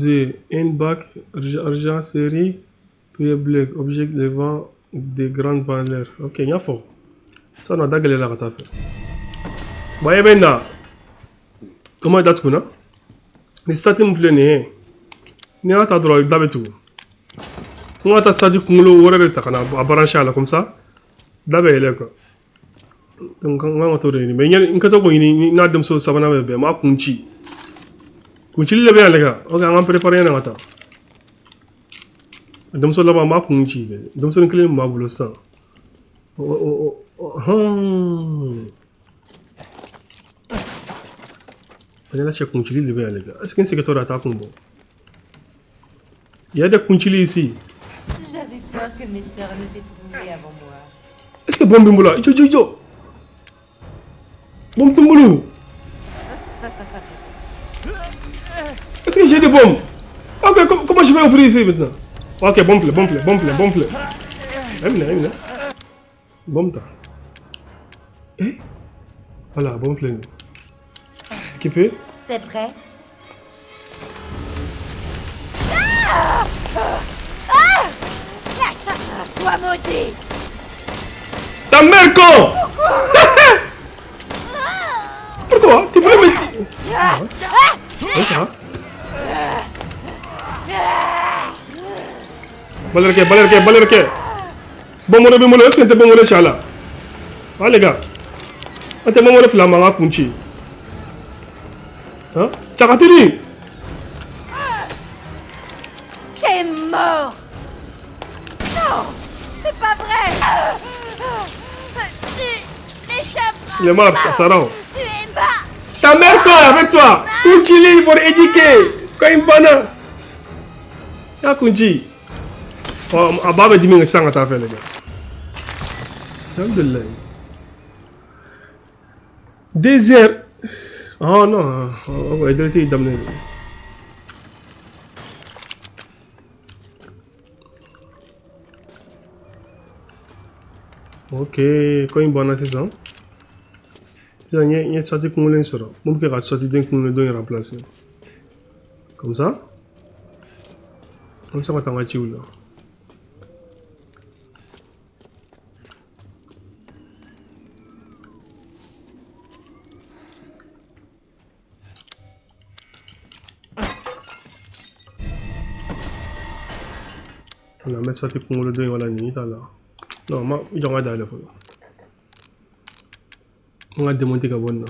bac, argent, série, puis black, objet de vent de grande valeur. Ok, il y a fort. Ça, on a d'agalé la rata fait. Bah, benda. Comment est-ce que tu as? Les stats me flânent. Ni a ta droit d'habitude tout. On a ta stat kumulo orare ta kana a brancher là comme ça. D'abord là quoi. Donc on va te donner. Mais il y a ko ni na dem so sabana be ma kunchi. Kunchi le be là ga. Ok, on va préparer na ngata. Dem so là ma kunchi be. Dem so clean ma bulo sa. On a cherché kunchi le be là ga. Est-ce que c'est que tu as ta kumbo? Il y a des kunchili ici. J'avais peur que mes sœurs ne t'aient trouvé avant moi. Est-ce que bon bimboula? Yo. Bon timboulou. Est-ce que j'ai des bombes? Ok, comment je vais ouvrir ici maintenant? Ok, bombe-le. Amina. Bombe ta. Eh? Voilà, bombe-le. Équipé? T'es prêt? Sois maudit! Ta mère con! Pourquoi? Tu voulais me dire? Balerke. Bomolo, est-ce que t'es bomolo chala? Ah les gars. T'es bomolo flamanga kunchi. Hein? Tchakatiri! T'es mort! Non! C'est pas vrai! Tu n'échapperas. Il est mort, Sarah. Tu es bas! Ta mère quoi avec toi? Kunchili pour éduquer. Quand il bana. Ya kunchi. Oh, ababa dimi ngasanga ta fait les gars. Alhamdulillah. Désert. Oh non. Oh, il doit être damné. Ok, quand il bana c'est ça. Il y a sorti qu'on l'a sur. Mon père a sorti d'un qu'on le donne remplacer. Comme ça. Comme ça, on va t'en là. On va mettre sorti qu'on le donne voilà ni là. Non, il y aura d'aller là. On va démonter la bonne là.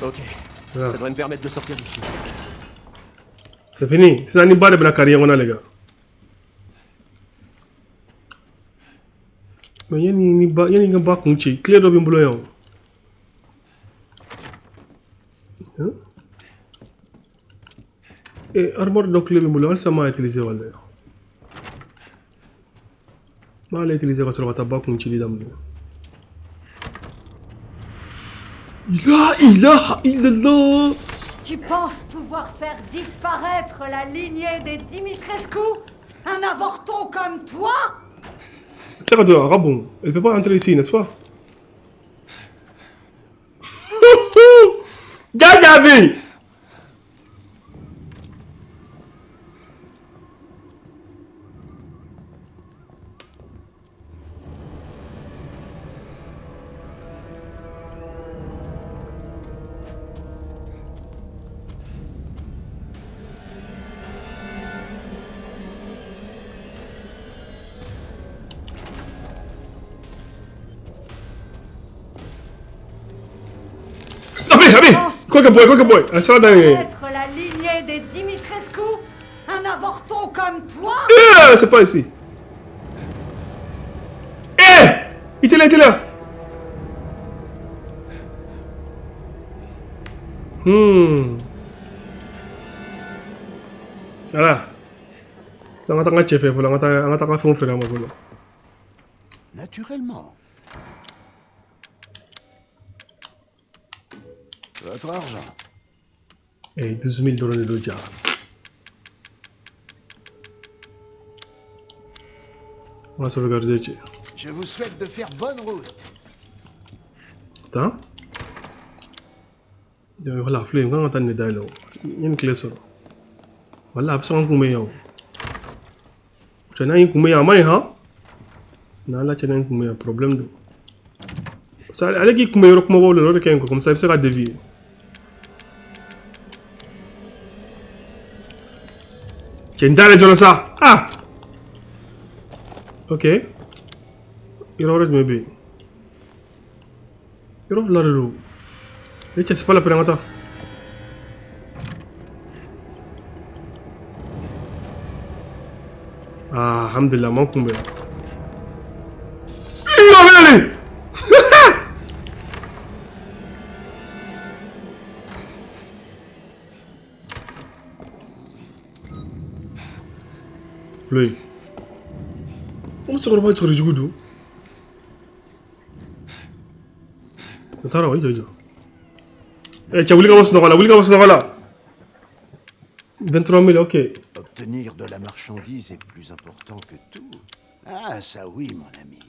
Ok. Voilà. Ça devrait me permettre de sortir d'ici. C'est fini. C'est ça, ni barre de la carrière, on a les gars. Mais il y a un bas qu'on tue. Clé de bien bouillon. Et armor de clé de bouillon, ça m'a utilisé. Je vais utiliser le tabac qu'on tue. Il a. Tu penses pouvoir faire disparaître la lignée des Dimitrescu? Un avorton comme toi? C'est quoi dehors, Rabon? Elle peut pas entrer ici, n'est-ce pas? Dadabi! Quoi que boy, elle sera dans les... Être la lignée des Dimitrescu? Un avorton comme toi? C'est pas ici. Il était là. Voilà. Ça m'a tangé chef, voilà, on a tangé son frère, moi, voilà. Naturellement. Votre argent. Et 12 000 $ de doja. On va sauvegarder. Je vous souhaite de faire bonne route. Attends. Voilà, flemme, quand on entend les dialogues, il y a une clé sur. Voilà, absolument comme meilleur. Tu as un meilleur main, hein? Non, là, tu as un meilleur problème. Ça, allez, qui est meilleur que moi, comme ça, il sera dévié. Cendale Jonasa. Ah! Ok. Il aurait maybe. Il aurait la relou. Et c'est pas la peine attends. Ah, alhamdulillah, mon combat. Il a allé! Lui. On se retrouve sur le judo. Attends, oui, j'ai dit. Eh, tu as voulu commencer dans là. 23 000, ok. Obtenir de la marchandise est plus important que tout. Ah, ça oui, mon ami.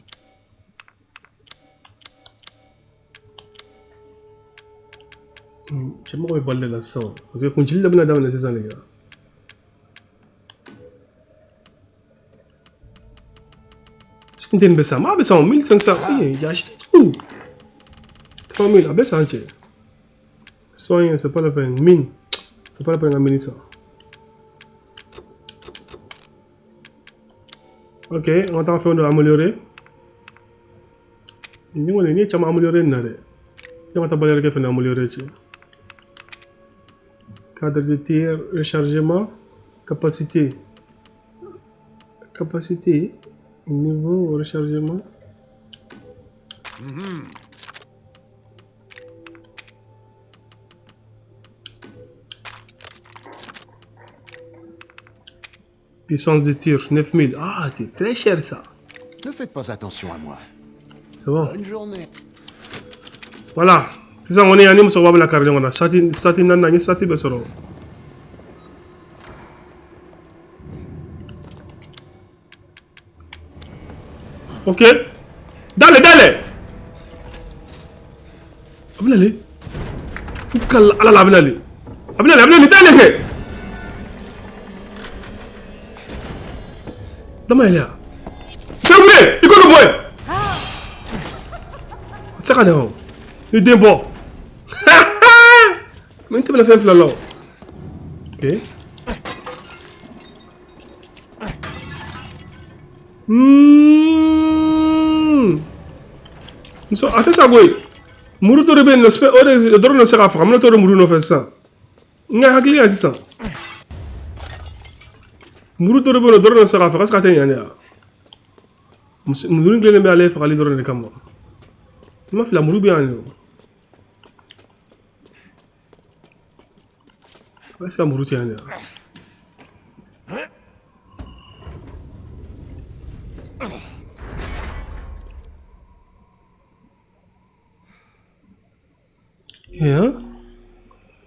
Je ne sais pas parler là-dessus. Parce que quand tu l'as bien dans les saisons, les gars. C'est une baisse. Mais baisse en 1500. Oui, j'ai acheté tout. 3000, ah, baisse en entier. Soigne, c'est pas la peine. Mine, c'est pas la peine d'amener ça. Ok, on t'a fait améliorer. Nous on est améliorer nare. On t'a balé fait améliorer. Cadre de tir, rechargement, capacité, niveau rechargement. Puissance de tir, 9000. Ah, c'est très cher ça. Ne faites pas attention à moi. C'est bon. Bonne journée. Voilà. C'est ça, on est animé sur la carrière. On a satin nan satin besoro. Ok. Dale. Abinale. Ukal ala abinale. Abinale, dale. Dama ya. C'est vrai, il connaît boy. C'est quoi non? Il est bon. Mais tu me l'as fait là. Ok. So, attends ça boy. muru to rebe no spe ore doro no sera fa amna to muru no fessa nga hakli asisa muru to rebe no doro no sera fa kaska tan yani muru ngle be ale fa ali doro ne kammo ma fla muru bi ani kaska muru ti yani يا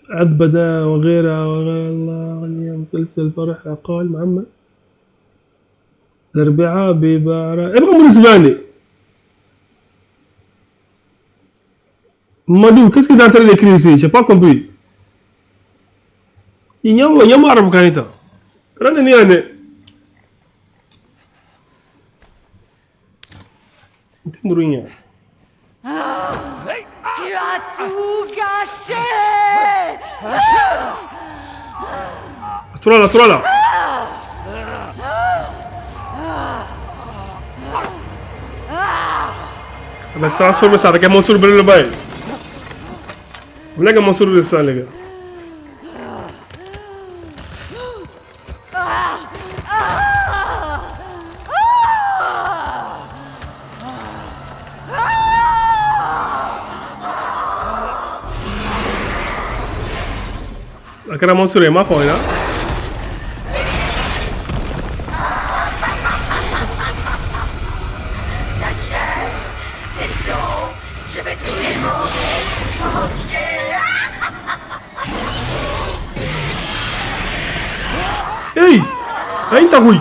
عبدة وغيرها وغير الله غني مسلسل فرح قال محمد الاربعاء ببارة ابغى من زماني Madou, qu'est-ce que tu es en train d'écrire ici? J'ai pas compris. Il y a un arabe quand ça. Rien n'est. Tu as tout gâché. Toi là. Va te transformer ça avec un monstre bleu le bail. Vous voulez un monstre de ça, les gars? La cara monstre est ma foi, là. Je vais tout dévorer entier. Hey! Aïe, t'as oui!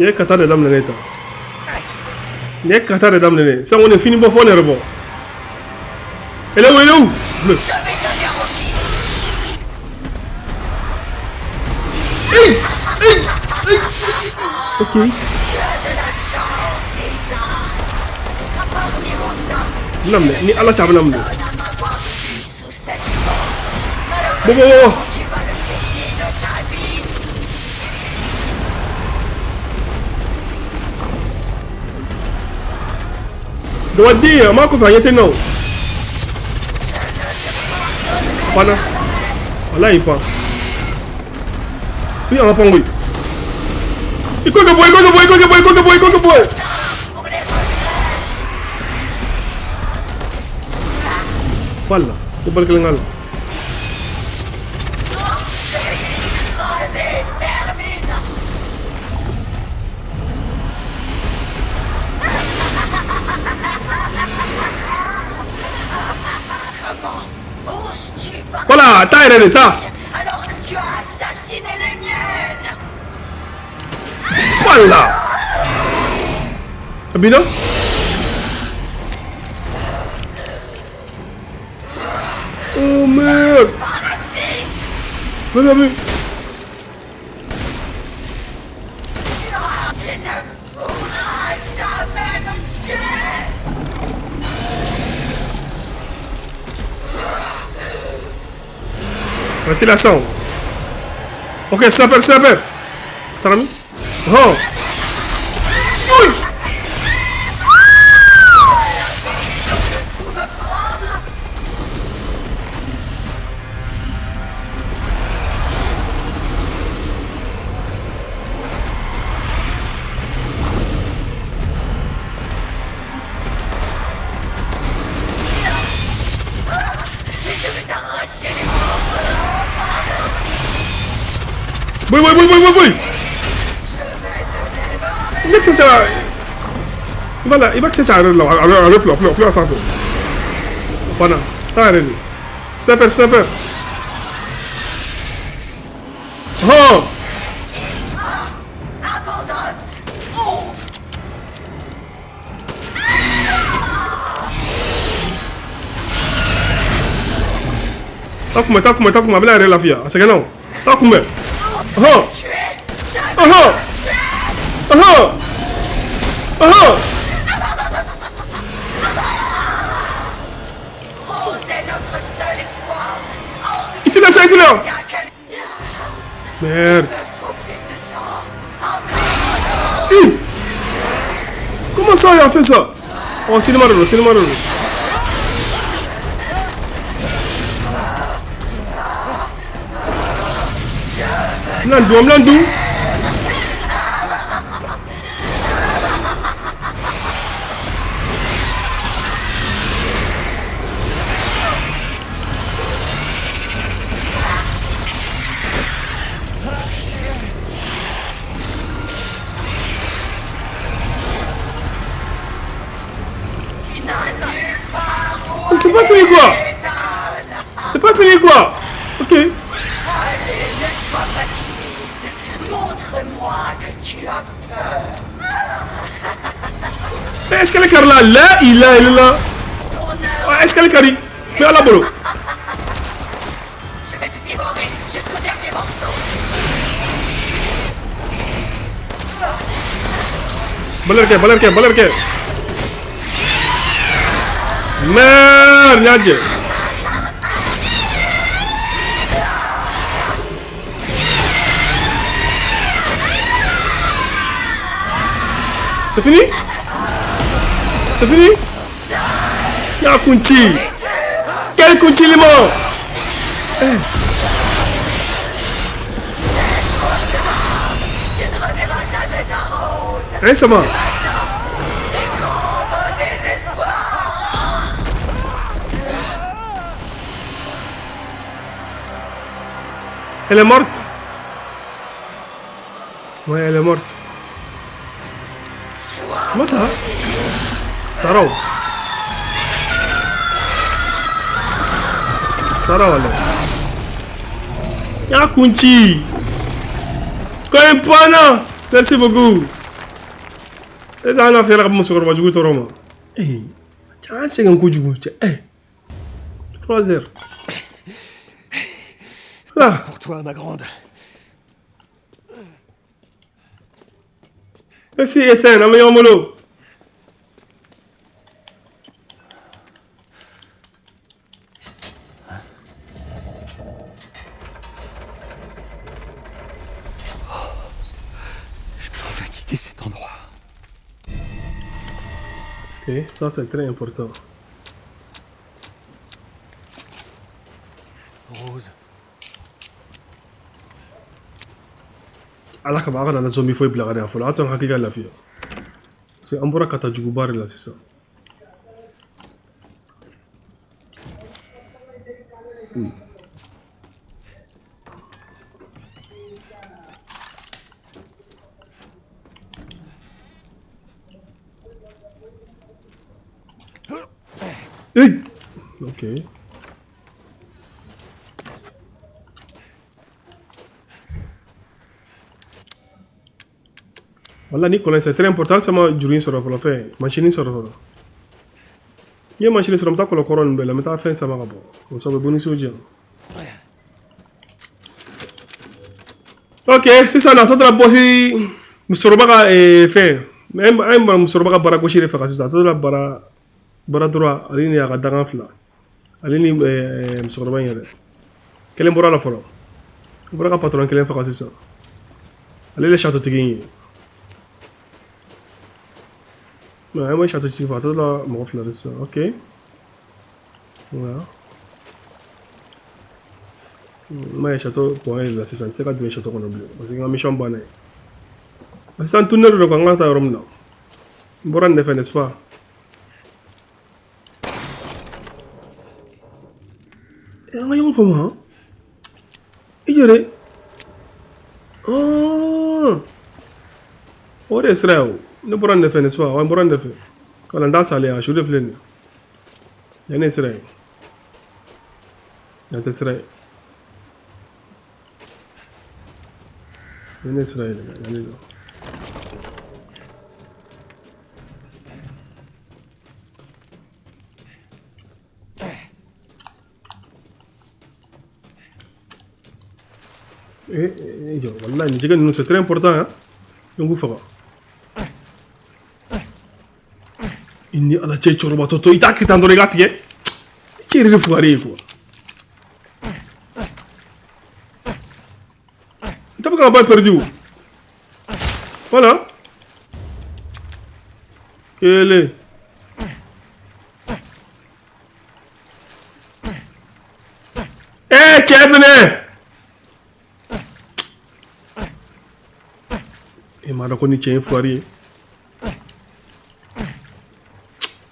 Il kata de dame neta. Il kata de dame neta. Ça on est fini pour faire bon. Elle est où? Bleu. Je vais te garantir. Ok. Tu as de la chance, Ethan. À partir autant. Non mais ni Allah t'a Donne à m'avoir vu sous cette forme. Bon. Tu vas le payer de ta vie. Doit dire, moi qu'on fait rien non. Voilà. Voilà il part. Oui on va prendre oui. Il quoi que boy. Voilà. Tu parles que l'engal. Vas-y, termine. Comment oses-tu parler Voilà, t'as l'air d'état. alors que tu as assassiné les miennes? Voilà. Abino? Oh merde. Parasite! Voilà, mais. Tu ne pourras jamais me tuer! Arrêtez la sang. Ok, sniper. T'as mis? Oh. Oui. Je vais t'arracher les Boy. Il va que c'est ça. Il va que c'est ça. Le fleur à santé. Voilà. T'as arrêté. Sniper. Oh. abandonne! Oh! takuma bɛna yɛrɛ lafiya a sɛgɛnna o taa kunbɛn ɔhɔn ɔhɔn ɔhɔn ɔhɔn il te laisse merde. Comment ça il a fait ça? Oh cinéma de l'eau. Mlandu. C'est pas fini quoi? C'est pas fini quoi? Ok. Allez, ne sois pas timide. Montre-moi que tu as peur. Est-ce qu'elle est Carla? Là, il est là. Est-ce qu'elle est Carrie? Mais à la bolo. Je vais te dévorer jusqu'au dernier morceau. Balerke. Merde, Nadje. C'est fini? Y'a Kunchi. Quel Kunchi les morts? Tu ne reverras jamais ta rose. Hein, ça va? Succombe au désespoir. Elle est morte? Ouais, elle est morte. Comment ça? Sarah, wala. Y'a Kunchi. Koyempana. Merci beaucoup. C'est ça, on a fait la réponse sur le Majou Toroma. Eh, tiens, c'est un coup du goût. Eh, 3 heures. Là. Pour toi, ma grande. Merci, Ethan. Un meilleur mollo. Je peux enfin quitter cet endroit. Ok, ça c'est très important. Rose. Ala kaba kana na zombie foi blaga da fola atan hakika lafiya. Sai an bura kata jugu bare la c'est ça. Hey! Ok. Voilà, Nicolas, c'est très important, ça m'a duré sur la fin. Machine sur la il y a machine sur le temps que le couronne, mais la méta fin, ça m'a rapport. On s'en va bonus au dia. Ok, c'est ça, on a tout la bossy. Monsieur Robaga est fait. Même Monsieur Robaga barakoshi les frères, c'est ça. C'est la bara droit, aline ya gadanga fla. Aline Monsieur Robaga yere. Quel est le la follow? Baraga patron, quel est le frère, c'est ça. Allez les châteaux tigini. Ouais, moi, château tigini, c'est là, mon frère, c'est ça. Ok. Voilà. Moi, château, pour elle, c'est ça. C'est pas deux châteaux qu'on oublie. Parce que ma mission bonne. C'est un tunnel de Kanga à Rome. Boran ne fait, n'est-ce pas? Et on va y aller comment? Il y aurait. Oh! Oh, c'est là. Ne Boran ne fait, n'est-ce pas? On Boran ne fait. Quand on danse, allez, je vais le faire. Il y a un Israël. Il y a un Israël. Il y a un Israël. Il y a un Israël. والله نجيك انه c'est très important hein ينقو فقط اني على تشي تشربا توتو يتاكي تاندو ريغاتي تشي ريفواري كو انت فكر باي بيرديو voilà كيلي تشافني et ma ko ni tien foirier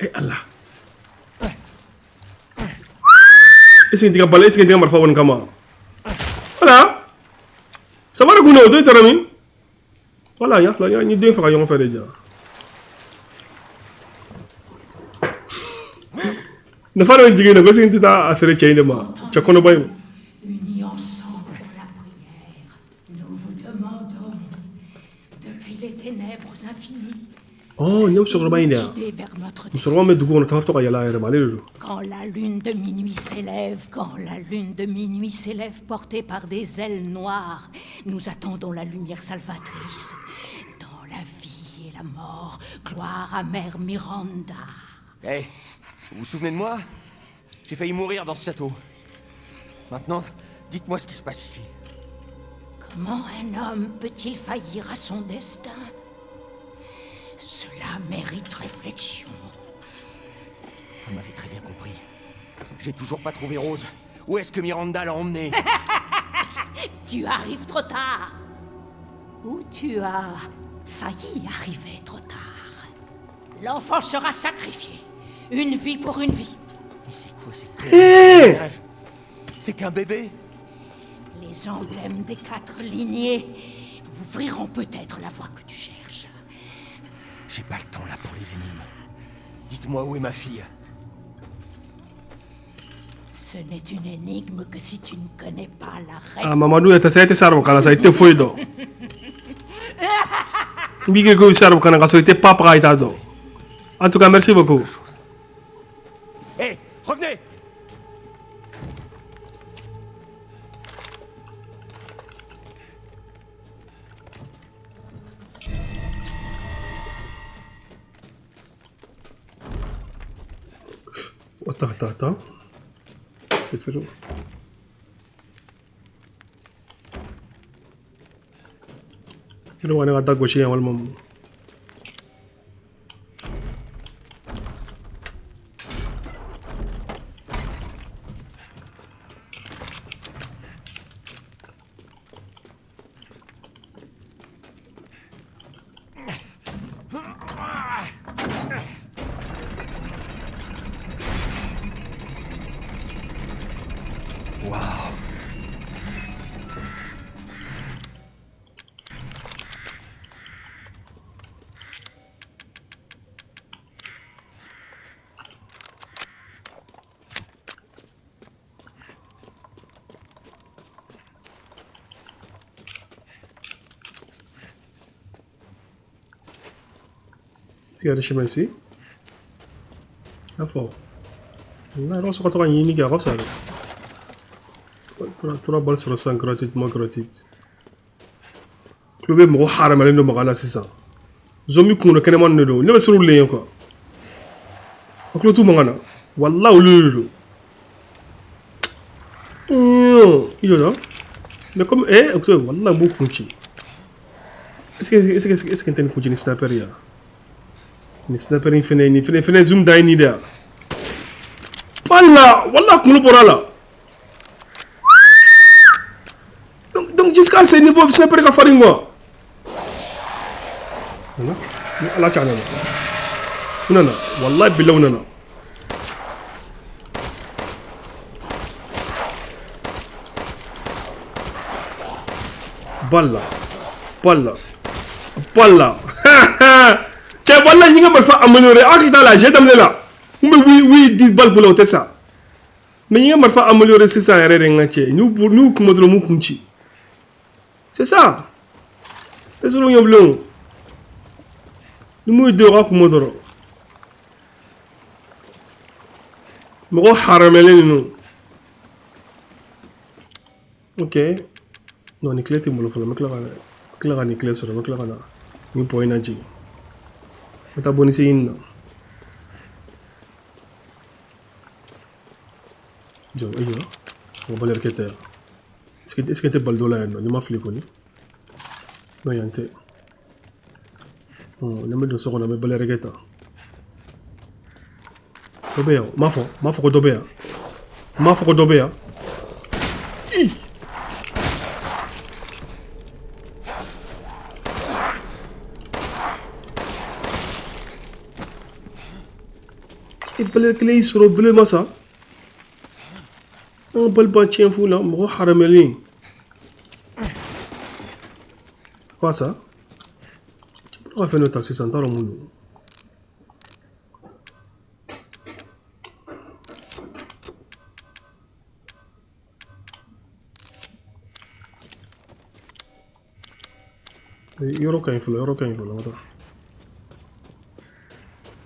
et Allah est-ce que tu as balé est-ce que tu as marfa won kama voilà ça va ko no to tarami voilà ya fla ya ni deux fois yon fait déjà ne fa no jigena ko sin tita affaire tien de ma cha kono bay Unis ensemble dans la prière, nous vous demandons, depuis les ténèbres infinies, oh ñew so bay ndia guidez vers notre so ro me dugo no tafto ka yala re malelu Quand la lune de minuit s'élève, quand la lune de minuit s'élève portée par des ailes noires, nous attendons la lumière salvatrice. Dans la vie et la mort, gloire à Mère Miranda. Hey, vous vous souvenez de moi? J'ai failli mourir dans ce château. Maintenant, dites-moi ce qui se passe ici. Comment un homme peut-il faillir à son destin? Cela mérite réflexion. Vous m'avez très bien compris. J'ai toujours pas trouvé Rose. Où est-ce que Miranda l'a emmenée? Tu arrives trop tard. Ou tu as failli arriver trop tard. L'enfant sera sacrifié. Une vie pour une vie. Mais c'est quoi ces personnages? C'est qu'un bébé? Les emblèmes des 4 lignées ouvriront peut-être la voie que tu cherches. J'ai pas le temps là pour les énigmes. Dites-moi où est ma fille? Ce n'est une énigme que si tu ne connais pas la ah règle. mamadou eta sayte sarbo kala sayte foido mbige ko sarbo kana ka sayte papa ka ita do en tout cas merci beaucoup Hé, revenez! attends c'est fait il va aller à gauche wal mom il y a des chemins ici. Info. Là, on se retrouve à une gare, ça. Tu as balle sur le sang gratuitement gratuit. Club mo haram ale no magana c'est ça. Zombie ko no kene man no. Ne ba suru le ko. Aklo tu magana. Wallahi lulu. Il est là. Mais comme wallahi beaucoup kunchi. Est-ce que t'es kunchi ni sniper ya? Ni sniper ni fene zoom dai ni da. Palla, wallahi kun porala. Donc jusqu'à ce niveau sniper ka faringo. Allah ta'ala. Non, wallahi billahi non. Balla. Tiens, voilà, il y a un améliorer. Ah, qui t'a là, j'ai d'amener là. Oui, 10 balles pour l'autre, ça. Mais il y a un améliorer, c'est ça, nous, comme nous, c'est ça. C'est ça, nous, blanc. Nous, deux rats, comme nous. Mais, on haramele, nous. Ok. Non, ni clé, tu me le fais. Je vais ni clé sur le clé. Ni pour énergie. Je vais abonner ici. Jo, iyo. On va aller requêter. Est-ce que tu es baldo là? Non, il m'a flippé. Non, il y a un thé. On a mis 2 secondes, on a mis balai requêter. Dobé, ma faut que dobé. Ma faut que dobé. Et balai clé sur le bleu, massa. Un bal bâtien fou là, moi harameli. Quoi ça? Tu peux faire notre assistant au monde. Yoro kan fula, mata.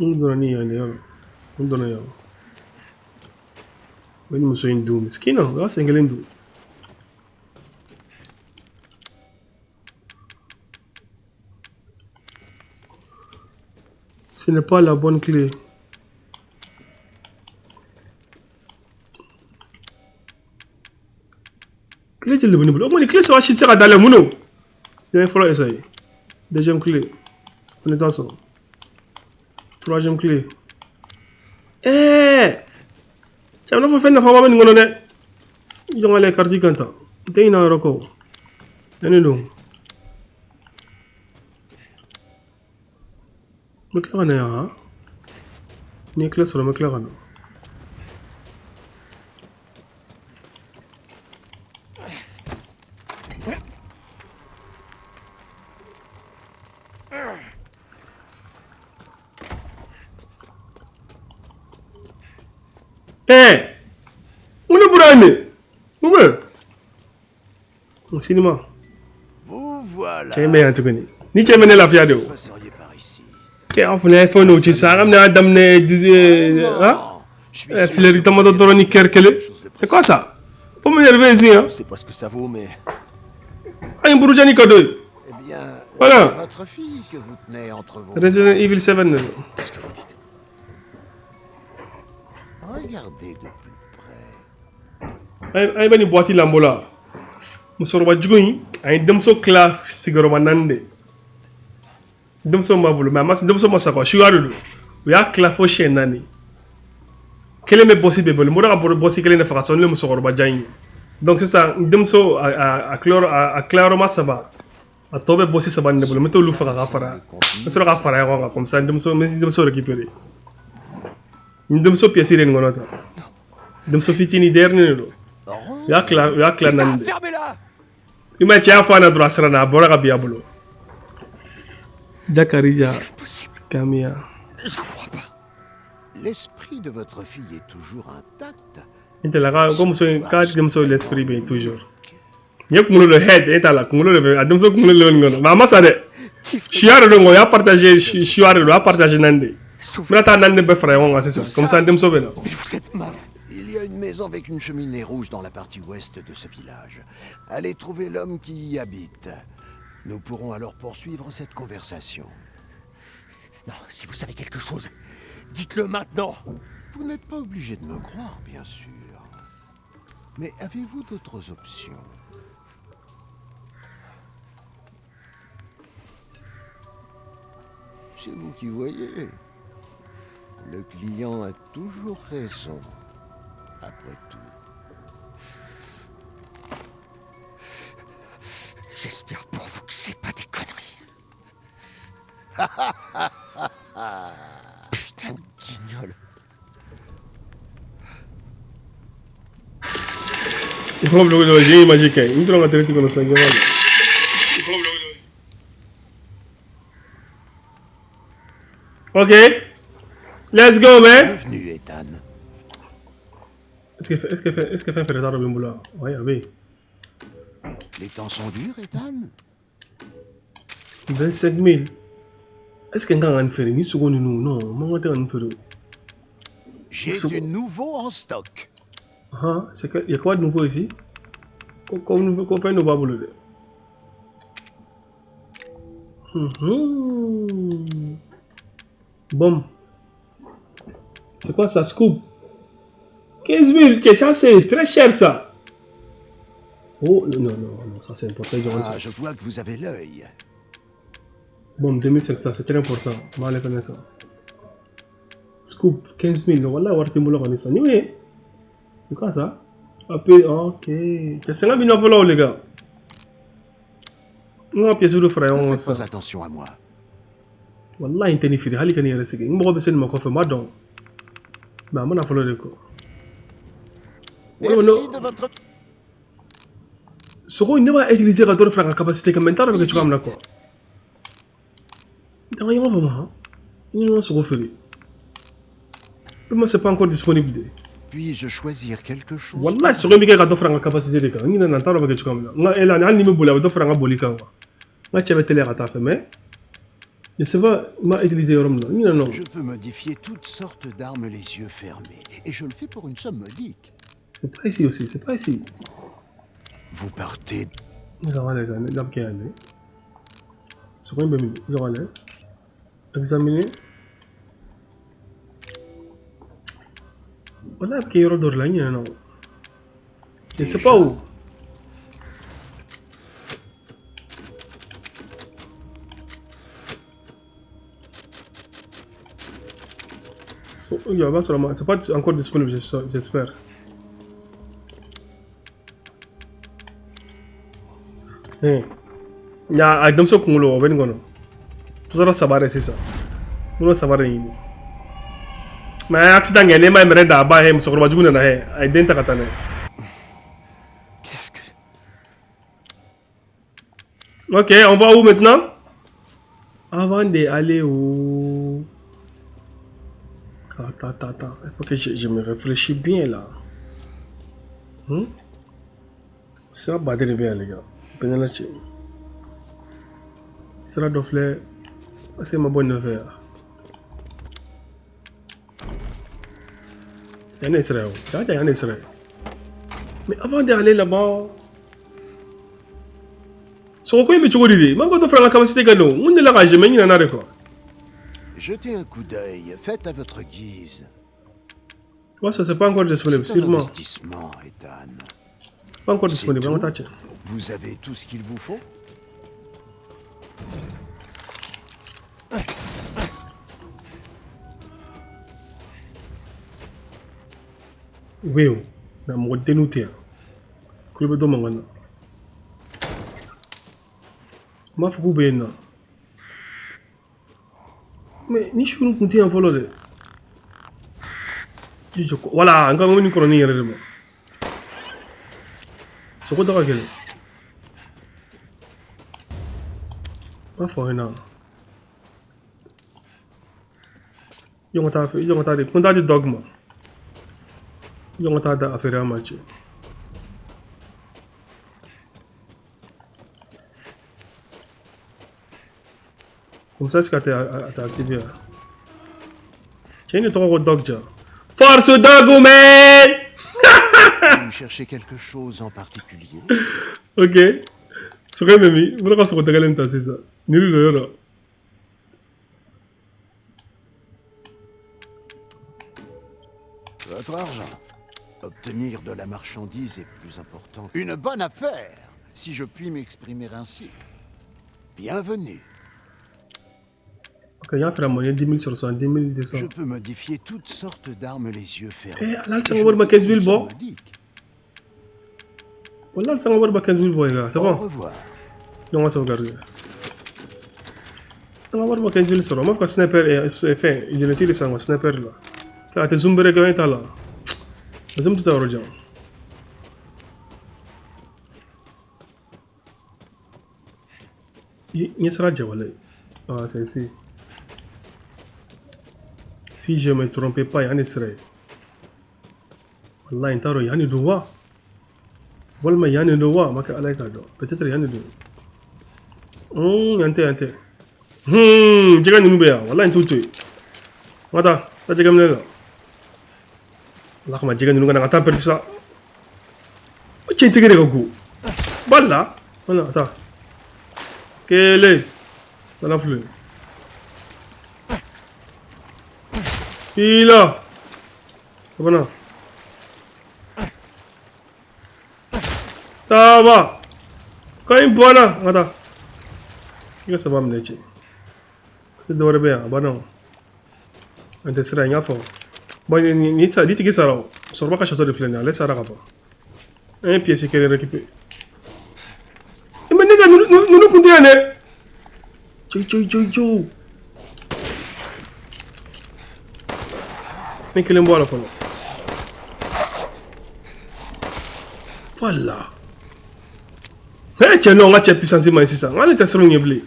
Undoni ya ne, undoni ya. Wani muso indu, miskina, ga sengelendu. Ce n'est pas la bonne clé. Clé de l'ébonibule. Oh, les clés sont achitées dans le mono. Il faut essayer. Deuxième clé. On est ensemble. Troisième clé. Eh! Tu as fait une femme qui est ils ont les cartes qui cantent. Tu es un record. Allez donc. McLaren hein? Nicolas sur le McLaren. Eh! On est brûlé. Où cinéma. Vous voilà. Tu es meilleur tout connu. Ni tu es mené la fiade. Vous passeriez par ici. Tu es en train de faire une autre chose. Ramène à dame hein? Filer ta mode de kerkele. C'est quoi ça? C'est pas m'énerver ici hein? Je sais pas ce que ça vaut, mais... Un bourgeani cadeau. Eh bien, Voilà. c'est votre fille que vous tenez entre vos Resident Evil 7. Qu'est-ce que vous dites? Regardez de plus près. Ay bani boîte lambola. Musoro jugoyi ay demso kla sigaro manande. Demso mabulu mais mas demso masako shuaru. Ya kla fo shenani. Quel est mes bossi de bol? Mora bossi quel est la façon le musoro bajani. Donc c'est ça, demso a claro masaba. A tobe bossi saban de bol meto lu fara fara. Musoro ka fara ya comme ça demso mais demso récupérer. Demso pièce ren ngono ça. Demso fitini dernier lo. Ya kla nande. Fermez-la! Il m'a dit à fois na droit serana bora biabulo. Jacarija Camilla. Je crois pas. L'esprit de votre fille est toujours intact. Il est là comme ça quand comme ça l'esprit bien toujours. Yep nous le head est là nous le adam so nous le ngono. Mama ça de. Chiaro ngo ya partager chiaro lo a partager nande. Mata nande be frère on c'est ça. Comme ça dem so bena. Mais vous êtes mal. Il y a une maison avec une cheminée rouge dans la partie ouest de ce village. Allez trouver l'homme qui y habite. Nous pourrons alors poursuivre cette conversation. Non, si vous savez quelque chose, dites-le maintenant. Vous n'êtes pas obligé de me croire, bien sûr. Mais avez-vous d'autres options? C'est vous qui voyez. Le client a toujours raison. Après tout. J'espère pour vous que c'est pas des conneries. Putain de guignol. Il faut le génie magique. Il faut le comme ça. Ok. Let's go, man. Bienvenue, Ethan. Est-ce qu'elle fait un frère Robin Boula? Oui, oui. Les temps sont durs, Ethan. 25 000. Est-ce qu'un gars a un ferry? Ni seconde, non. Moi, je un ferry. J'ai du nouveau en stock. Ah, c'est qu'il y a quoi de nouveau ici? Qu'on fait un nouveau boulot. Bon. C'est quoi ça, scoop? 15 000, tiens, ça c'est très cher ça. Oh, non, ça c'est important. Ah, je vois que vous avez l'œil. Bon, 2500, c'est très important. On va aller faire ça. Scoop, 15 000. Voilà, on va voir ça. C'est quoi ça? Ok. C'est 50 000 volants, les gars. On va pièce de frère. Faites attention à moi. Wallah, il n'y a pas de il y a pas de Merci de votre... Soko ne va utiliser la torre franc capacité que maintenant avec tu comme là quoi. Dans yama vraiment. Il n'y a pas de mais c'est pas encore disponible. Puis-je choisir quelque chose? Wallah, soko mi ka torre franc capacité de quand. Il n'y a pas avec tu comme là. Nga ela ni me bola torre franc boli kan. Nga chebe télé à ta fait mais je sais pas m'a utiliser rom là. Non. Je peux modifier toutes sortes d'armes les yeux fermés et je le fais pour une somme modique. C'est pas ici aussi, c'est pas ici. Vous partez. Nous allons aller dans le calme. C'est quoi une bonne idée? Nous allons aller examiner. Voilà, il y a un là, non. Je ne sais pas où. C'est pas encore disponible, j'espère. Ya a damso kungulo ben gono to zara sabare sisa uno sabare ni ma accident ngene ma mere da ba he musokro bajuguna na he ay denta katane. Qu'est-ce que... Ok, on va où maintenant? Avant d'aller où? Attends, il faut que je me réfléchisse bien là. Ça va battre bien les gars. Penalty. Sera d'offler. C'est ma bonne nouvelle. Il y a un Israël. Il y a un Israël. Mais avant d'aller là-bas. So quoi il me tue aujourd'hui? Mais quand on fera la capacité que nous, on ne l'a jamais mis en arrêt quoi. Jetez un coup d'œil, faites à votre guise. Ouais, ça c'est pas encore disponible, C'est un sûrement. investissement, Ethan. Pas encore disponible, on tout? va tâcher. Vous avez tout ce qu'il vous faut? Oui, mais je suis dénouté. Je suis dénouté. Je suis dénouté. Mais ni je suis dénouté en voleur. Voilà, encore une chronique. C'est quoi d'accord? Ma foi, non. Ils ont fait dogma. Ils ont fait un match. Comme ça, c'est que tu as activé. Tiens, tu as un dog. Force dog, man! Vous cherchez quelque chose en particulier? Ok. Ce que j'ai mis, vous avez regardé c'est ça. Votre argent. Obtenir de la marchandise est plus important. Une bonne affaire, si je puis m'exprimer ainsi. Bienvenue. Ok, il y a un frère, il y a 10 000 sur 100, 10 200. Je peux modifier toutes sortes d'armes les yeux fermés. Eh, là, c'est un 15 000 bon. Voilà, c'est un 15 000 bon, les gars. C'est Au bon. revoir. On va sauvegarder. On va voir 15 000 sur 100. Moi, quand sniper est fait, il y a tiré ça, un sniper là. Tu as tes zooms quand même là. Zoom tout à l'heure. Il sera déjà, voilà. Ah, c'est ici. Si je ne me trompe pas, il y a un Israël. Wallah, il y a un droit. Wallah, il y a un droit. Peut-être il y a un droit. Il y a un droit. Je gagne une nouvelle. Wallah, il y a un droit. Mata, tu as gagné là. Allah, je gagne une nouvelle. Attends, perdu ça. Tu as intégré le goût. Voilà. Voilà, attends. Quel est? Dans la fleur. Il a. Ça va, non? Ça va. Quand il boit là, attends. Qu'est-ce que ça va me dire? C'est de bien, bah non. On te sera rien fort. Bon, ni ça, dis-tu que ça va. Sur le château de Flena, laisse ça là. Un pièce qui est récupéré. Mais les gars, nous comptons, né? Tchou. Mais quel est le fond? Voilà. Eh, tiens, non, on a puissance de ici, ça. On a été sur une éblé.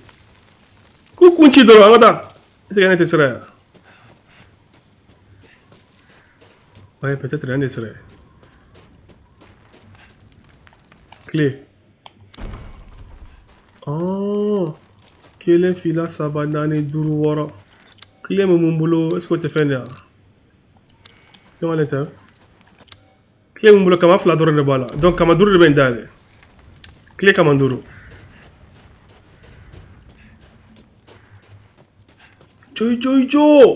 Coucou, tu dois avoir. Est-ce qu'il y a un tesseré? Ouais, peut-être rien de serait. Clé. Oh. Quel est fila sabandane duruwara? Clé mon boulot. Est-ce que tu fais là? Comment est-ce que clé mon boulot comme fla de bala. Donc comme duru de bendale. Clé comme duru. Joy.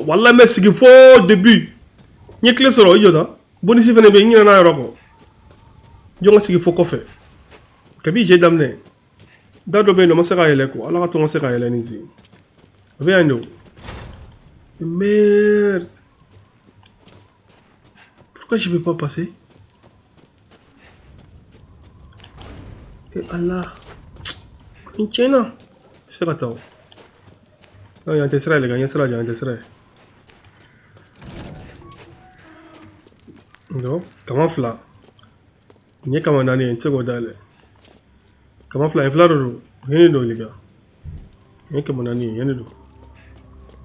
Wallah merci qu'il faut début. Ni clé solo yo ta. Boni si fene be ni na roko. Jonga sigi fo kofe. Kabi j'ai damné. Dado be no masera ele ko. Ala ka to masera ele ni zi. Viens nous. Merde. Pourquoi je peux pas passer? Et Allah. Une chena. C'est pas tao. Non, il y a un tesseré, les gars. Il y a un tesseré. Donc, comment faire? Il y a comme un année, un second d'aller. Comment faire? Il faut le rien de les gars. Il y a comme un année, rien de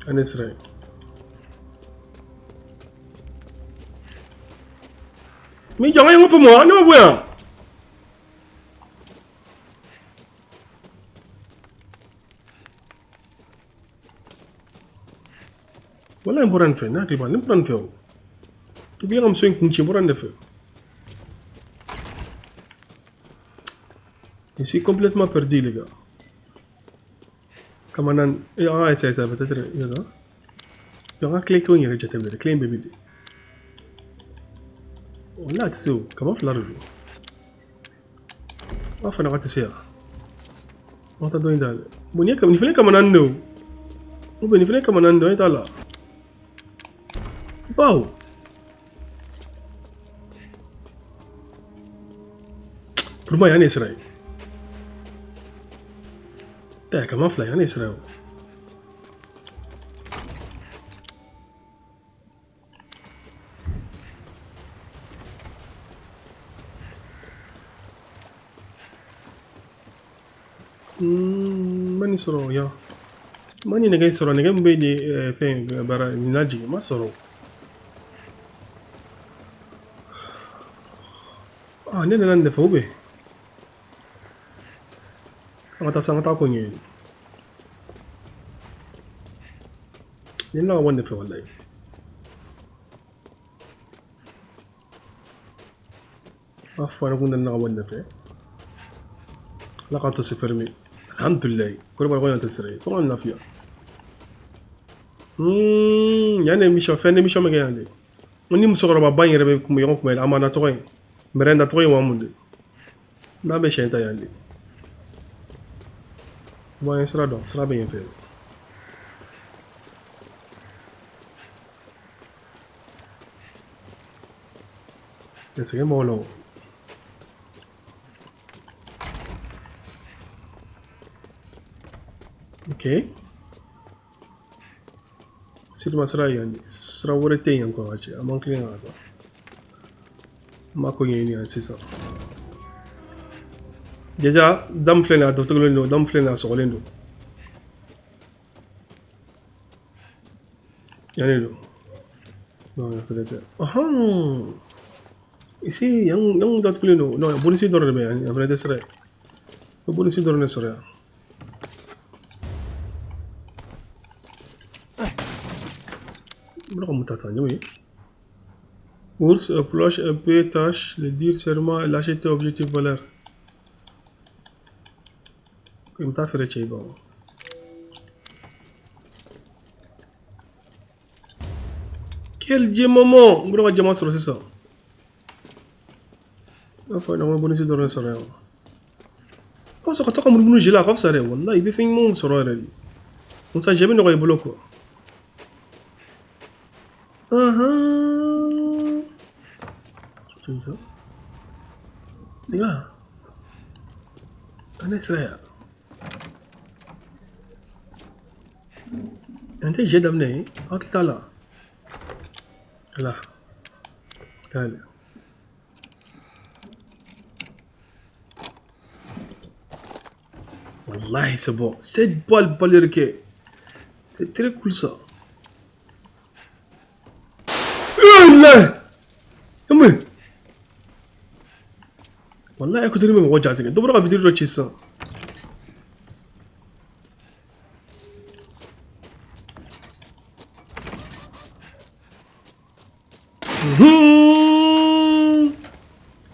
un tesseré. Mais il y a rien pour moi, non, ouais. Voilà un bon fait, n'a-t-il pas? N'importe fait. Tu viens comme ça, un petit bon fait. Je suis complètement perdu, les gars. Comme on a essayé ça, peut-être. Il y a un clé qui est rejeté, le clé bébé. Là, tu sais où? Comment faire la on va faire la ça. On t'a donné d'aller. Bon, il fallait comme on a nous. Il fallait comme on a nous, il est là. Wow. Pour moi, il y a un Israël. T'as comment faire? Il y a un Israël. Mani soro ya. Mani nega soro nega mbe di fe bara ninaji ma soro. Ah, nene nan defo be. Angata sangata ko nyi. Nena wonde fe wallahi. Afa na kunna na wonde fe. La carte s'est fermée. Alhamdulillah. Comment on va tester? Comment on l'a fait? Il y a une émission, fin d'émission, mais on dit que on va baigner avec comme on comme amana toi, merenda toi ou amundi. Na be chenta yandi. Bon, sera bien fait. C'est bon là. Ok. Si tu m'as dit, sera ouvert encore. À mon client, ma cognée, c'est ça. Déjà, dame flène à d'autres l'endo, dame flène à sur l'endo. Y'en a deux. Non, peut-être. Ah, ici, il y a un d'autres l'endo. Non, il y a un bonus d'or, mais il y a un des serait. Le bonus d'or ne serait. Oui. Ours, approche, épée, tâche, le dire serment, l'acheter objectif valeur. Comme t'as fait le bon. Quel Dieu moment! On va diamant sur ça. Enfin, on va bonus de rien sur rien. On se retrouve comme nous j'ai la raf ça là, il veut faire une monde sur rien. On sait jamais nous boulot quoi. Les gars, on est sérieux. Un tel jet d'amener, ah qui est là. Là. Allez. Wallahi c'est bon. Cette balle balérique. C'est très cool ça. Allah! Comment? Wallahi écoutez même moi j'ai dit. D'abord la vidéo de ça.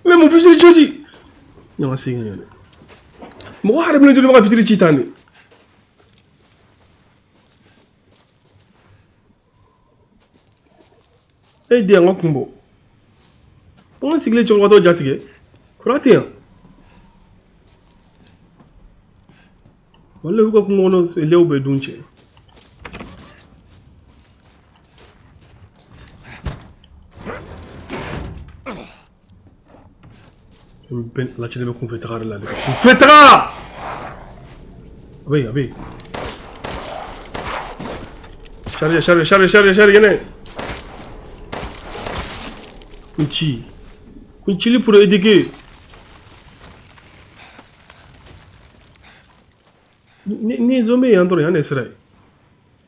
Mais mon fils est joli. Non, c'est rien. Moi, je vais vous dire que je vais eh, dia ngok mbo. On sigle chong wato jatige. Kurati ya. Wala uko kungono se leo be dunche. Ben la chede be confetera la. Confetera! Abi. Charge yene. Kunchi pour éduquer. Ni zomé andro yana Israël.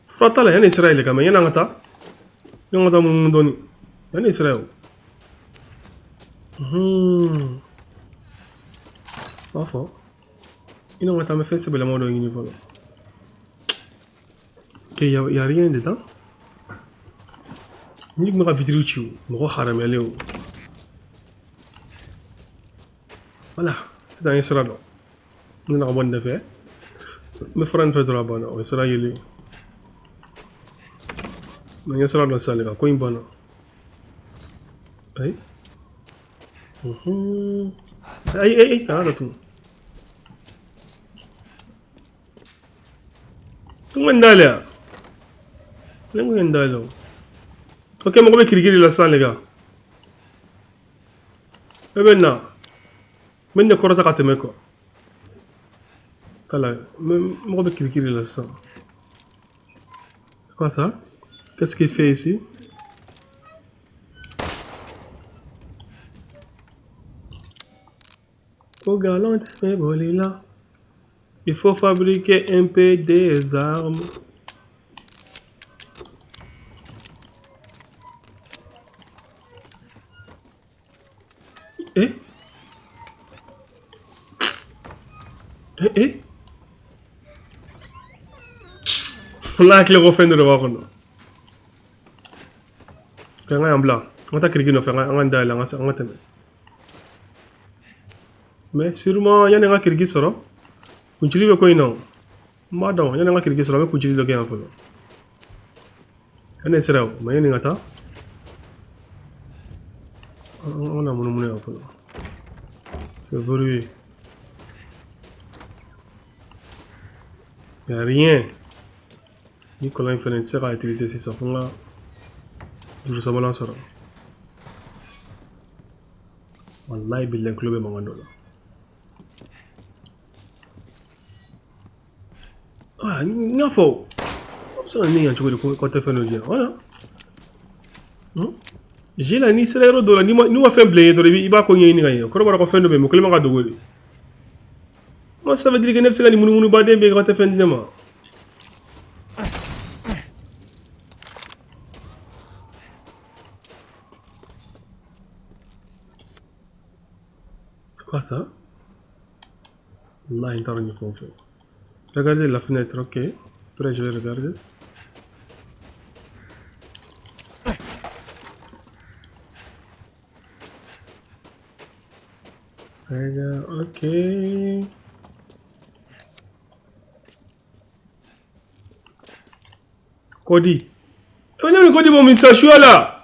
Frata la yana Israël kama yana ngata. Yana ngata mundoni. Yana Israël. Enfin. Il ngata me fait c'est belle mode ngini voilà. OK, y a rien dedans. Ni me vidéo tu mo haram yaleo. Voilà, c'est ça Israël. On a bonne affaire. Me frère fait de la bonne, Israël. Mais Israël dans ça les gars, quoi une bonne. Hey. Hey, Canada tout. Tout le monde là. Le monde là. OK, mon gars kirikiri la salle les gars. Et maintenant Mende korata kateme quoi. Kala, mon gars kirikiri la salle. C'est quoi ça? Qu'est-ce qu'il fait ici? Au galant, mais volé là. Il faut fabriquer un peu des armes. Là, que les refais de voir. Quand on blanc, on t'a créé une affaire, on a d'aller, mais sûrement, il y a un qui sera. Vous utilisez quoi non? Madame, il y a un qui sera, mais vous utilisez le gain. Il y a un sera, mais il y a un gata. On a mon monnaie. C'est vrai. Il n'y a rien. Nicolas Infinite sera à utiliser ces enfants-là. Je sais pas là. Wallahi billahi club est mangando là. Ah, il faut. Ça n'est rien de quoi te faire nous dire. Voilà. J'ai la ni c'est l'aéro dollar ni moi fait blé de il va cogner ni gagne. Comment on va faire nous mais comment on va dogoler. Moi ça veut dire que c'est là ni munu badé mais quand te faire demain. Quoi ça? Là, il y a une fonction. Regardez la fenêtre, ok. Après, je vais regarder. Regarde, ok. Cody. On a le Cody, mon message, je suis là.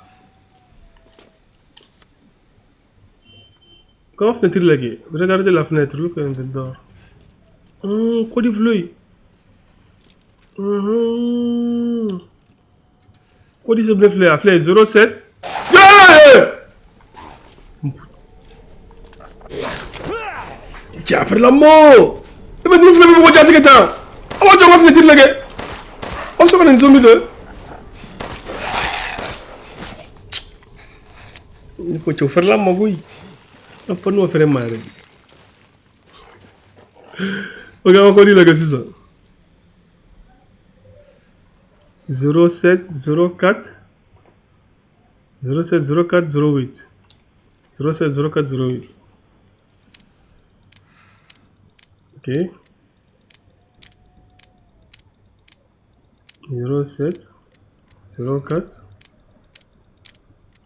Comment fenêtre là? Regardez la fenêtre, look at the door. Quoi de fleuille? Quoi dit ce bleu fleur? Fleur 07. Tiens, faire la mort! Il va dire fleur, mais pourquoi tu as dit que t'as? On va dire ma fenêtre là. On se fait une zombie de. Il faut te faire la mort, oui. On peut nous faire mal. Regarde encore là, c'est ça. 07 04 07 04 08 07 04 08. Ok. 07 04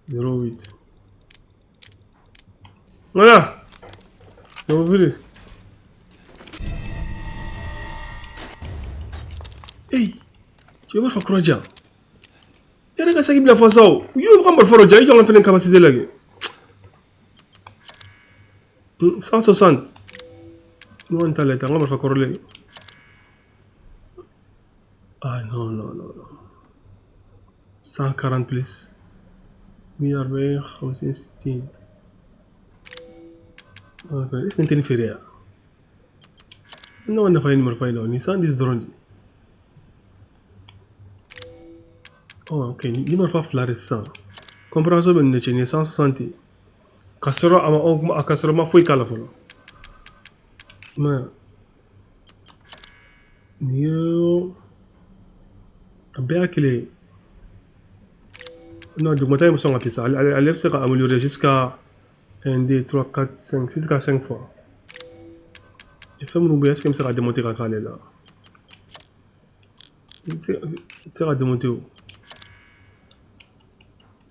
08. Voilà. C'est ouvert. Hey, tu vas faire quoi, Jean? Il y a des gens qui me font ça. You vas me faire Jean, ils ont fait une capacité là. 160. Nous on t'a l'air, on va faire quoi là? Ah non, non, non, non. 140 plus. 140, 60. Est-ce que tu es fait? Non, on n'a pas une numéro là. Ni 110 drone. Oh, ok. Numéro fa flare 100. Compréhension de ne 160. Kasoro ama kasoro ma foi kala folo. Ma Nio Abia kile. Non, donc maintenant ils sont appelés ça. Elle sera améliorée jusqu'à 1, 2, 3, 4, 5, 6 jusqu'à 5 fois. Et fais mon oublier, est-ce qu'elle sera démontée quand elle est là? Elle sera démontée où?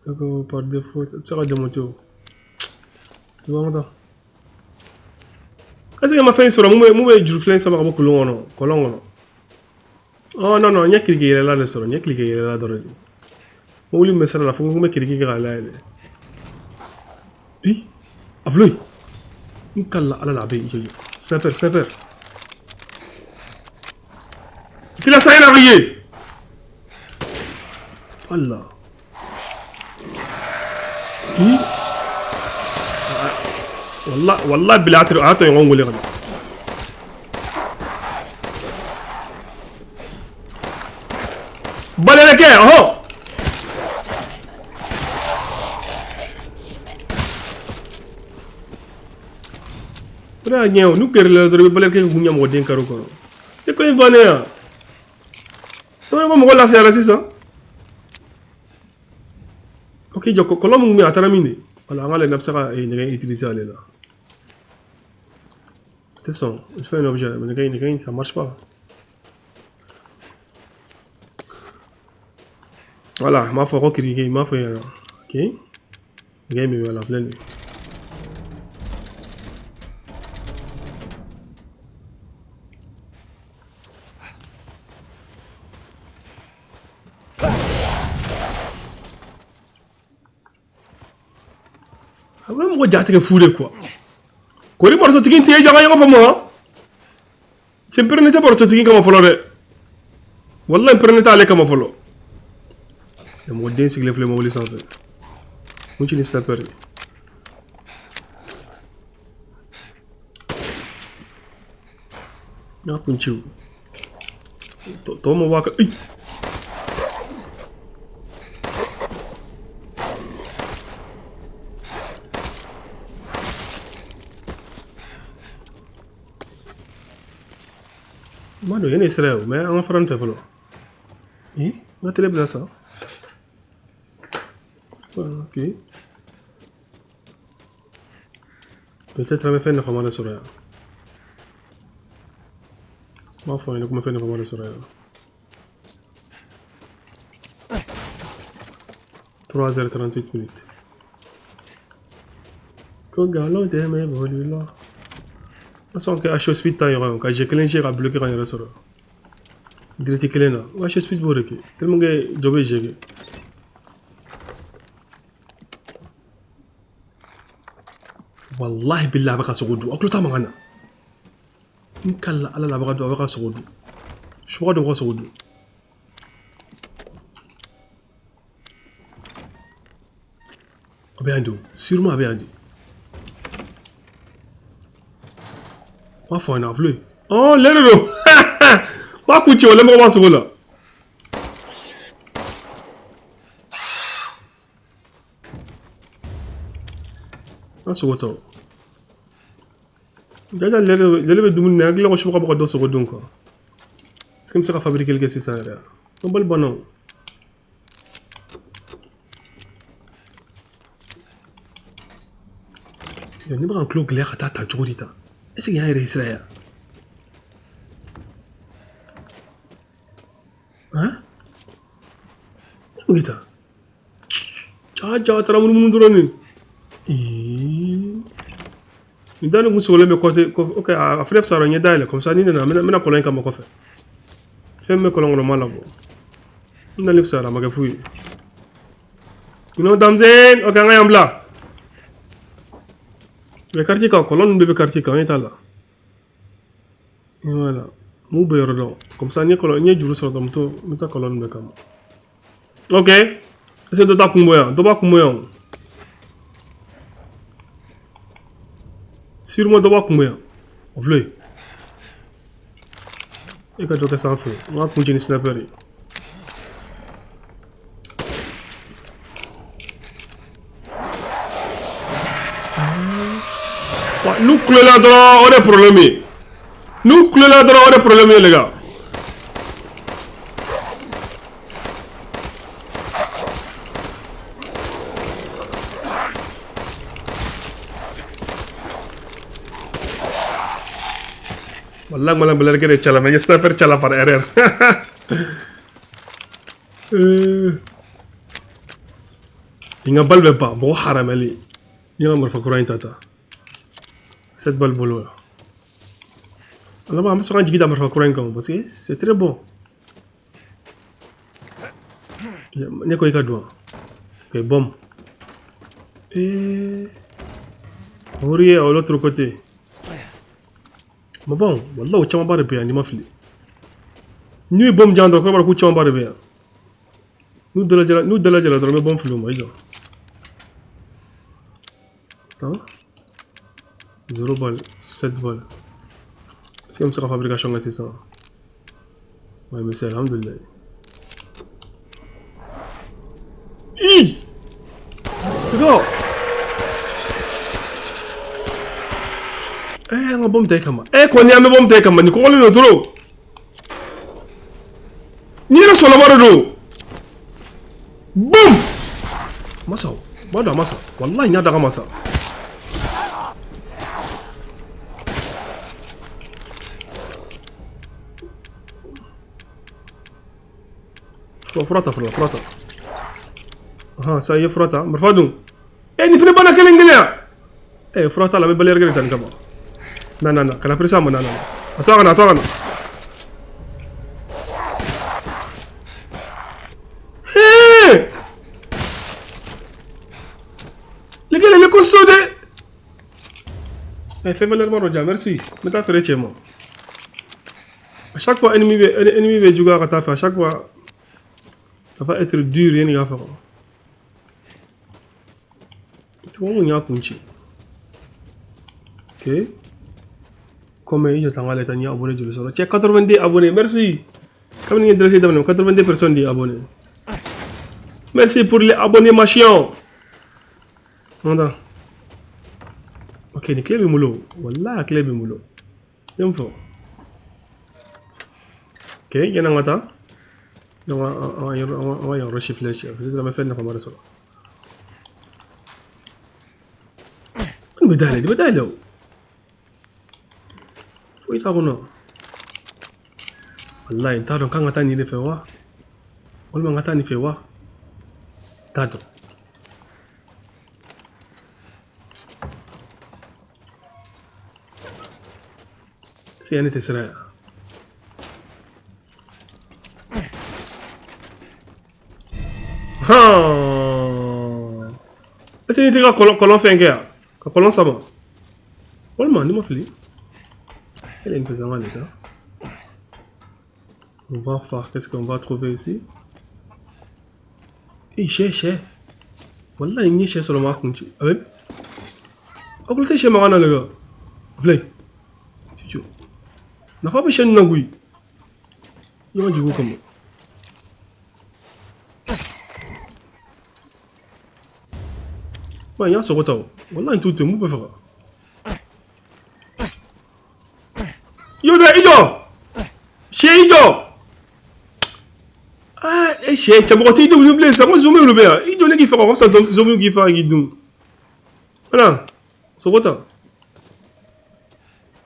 D'accord, par défaut, elle sera démontée où? C'est vraiment ça. Est-ce que ma fin sera moi je fais ça beaucoup long non? Colon. Oh non non, il y a cliqué là le sera, il y a cliqué là dedans. Moi lui me sera la faut que me cliquer là là. Oui. Avloy. Nkalla ala la bay yoyo. Sniper, sniper. Tu l'as ça arrivé. Voilà. Oui. والله بالعتر عطوا يغنقوا لي غدا بلا لك اهو Pra nyaw nu ker la dore bala ke gunya mo den karo ko te ko invane ya no mo la fiara c'est ça ok joko ko lamu mi atara mini wala ngale nafsaka e ne utiliser aller là c'est ça je fais un objet mais ne gagne ça marche pas voilà ma faut recréer ma faut ok game mais la pleine Même moi j'ai été fou de quoi. Quoi les morceaux de qui j'ai gagné comme moi. C'est pas n'était pas sorti comme follow de. Wallah pas n'était allé comme follow. Le mode c'est que les flemmes volent sans fait. Moi je ne sais pas. Na punchu. To mo waka. Mano, il y a Israël, mais en France, il y a télé blanc ça. Ok. Peut-être que je vais faire une formation sur elle. Ma foi, il faut que je fasse une formation sur elle. 3h38 minutes. Que galon t'aimes évoluer là. Façon que HO speed taillera quand j'ai clenché à bloquer quand il ressort. Direct clean là. HO speed pour que tellement que jobé j'ai. wallahi billahi baka sogodu akluta mangana nkalla ala la baka sogodu je crois de baka sogodu abiando sûrement abiando ma foi na vle oh lero wa kuchi wala mo ba sogola sogoto déjà lele dumun ne agla ko shubaka bako do sogodun ko est-ce que me sera fabriquer quelque chose ça là on bal bonon yo ni ba clo clair ata ta jurita est-ce qu'il y a réussi là hein ngita cha tara mun durani dans le muso le me cause ok a frère ça rogné d'aller comme ça ni na mena colon comme ko fait fait me colon normal là bon on a ça là ma fouille no damzen ok ngayam bla le quartier ka colon bébé quartier ka est là et voilà mu be rodo comme ça ni colon ni juru so dom to meta colon be kam ok c'est de ta kumboya do ba kumboya sûrement d'abord comme moi on veut et quand on ça fait on va continuer sniper nous clé là droit on a problème nous clé là droit on a problème les gars والله ما بلا كده تشلا ما يستفر تشلا par erreur inga balbe ba bo harameli inga marfa kurain tata cette balle bolo alors ba amso kan jigi da marfa kurain comme parce que c'est très bon ne ko ikadwa ok bon et ourier à l'autre côté mais bon wallah chama bare be ni mafli ni bom jando ko bar ku chama bare be nous de la jala dorme bon flou moi ça 0 balle 7 balles c'est comme ça la fabrication c'est ça ouais mais c'est alhamdulillah go nga bom te kama ko ni ame bom te kama ni ko le tro ni na solo maro do boom masa bada masa wallahi nya daga masa frata aha ça y est frata marfadum ni fini bana kelen nglia frata la me baler gele tan kama non kana presa mo non attends les gars les consode fais valer mon roja merci mais t'as fait chez moi à chaque fois ennemi veut jouer à ta à chaque fois ça va être dur rien à faire tu vois on y a kunchi ok comme il y a tant de abonnés de le tu as 90 abonnés merci comme il y a 90 personnes qui abonnés merci pour les abonnés machin onda ok ni clé bimulo wallah clé bimulo yam fo ok yana ngata on va rechiffler c'est ça me fait na famara so بداله وي تاغونو والله انت دون كان غتاني لي فيوا ولا ما غتاني فيوا تادو سي يعني تسرع ها سي نتيجه كولون فين كيا كولون سما Walma, ni mafli. Elle est une pesant en état. On va voir qu'est-ce qu'on va trouver ici. Et cher. Wallah, il y a cher sur le marque. Ah ben. Ah, vous êtes chez Marana, les gars. Vlez. Tu n'a pas chez Nangui. Il y a du goût comme. Ouais, il y a ce retard. Wallah, il tout est mou, faire. Yo, chez Ido. Ah, et chez, tu as monté Ido, vous oubliez ça. Moi, zoomé le bien. Ido, les qui font ça, zoomé qui fait Ido. Voilà, ce retard.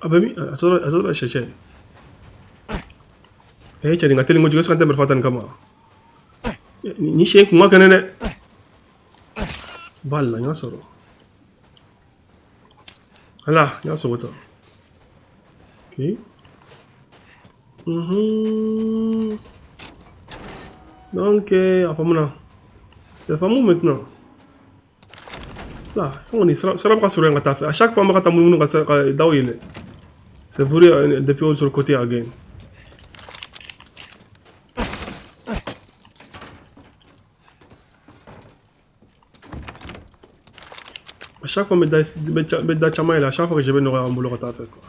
Ah, ben, à chercher. Eh, tu as dit que tu as dit que tu as dit que tu as ni chez moi, quand même. Balle, il y a ça. Voilà, il y a ce retard. Ok. Donc, c'est fameux maintenant. Là, ça on est, ça va pas sur un gâteau. À chaque fois, on va t'amener c'est vrai depuis sur le côté again. À chaque fois, à chaque fois que je vais nous un boulot à faire quoi.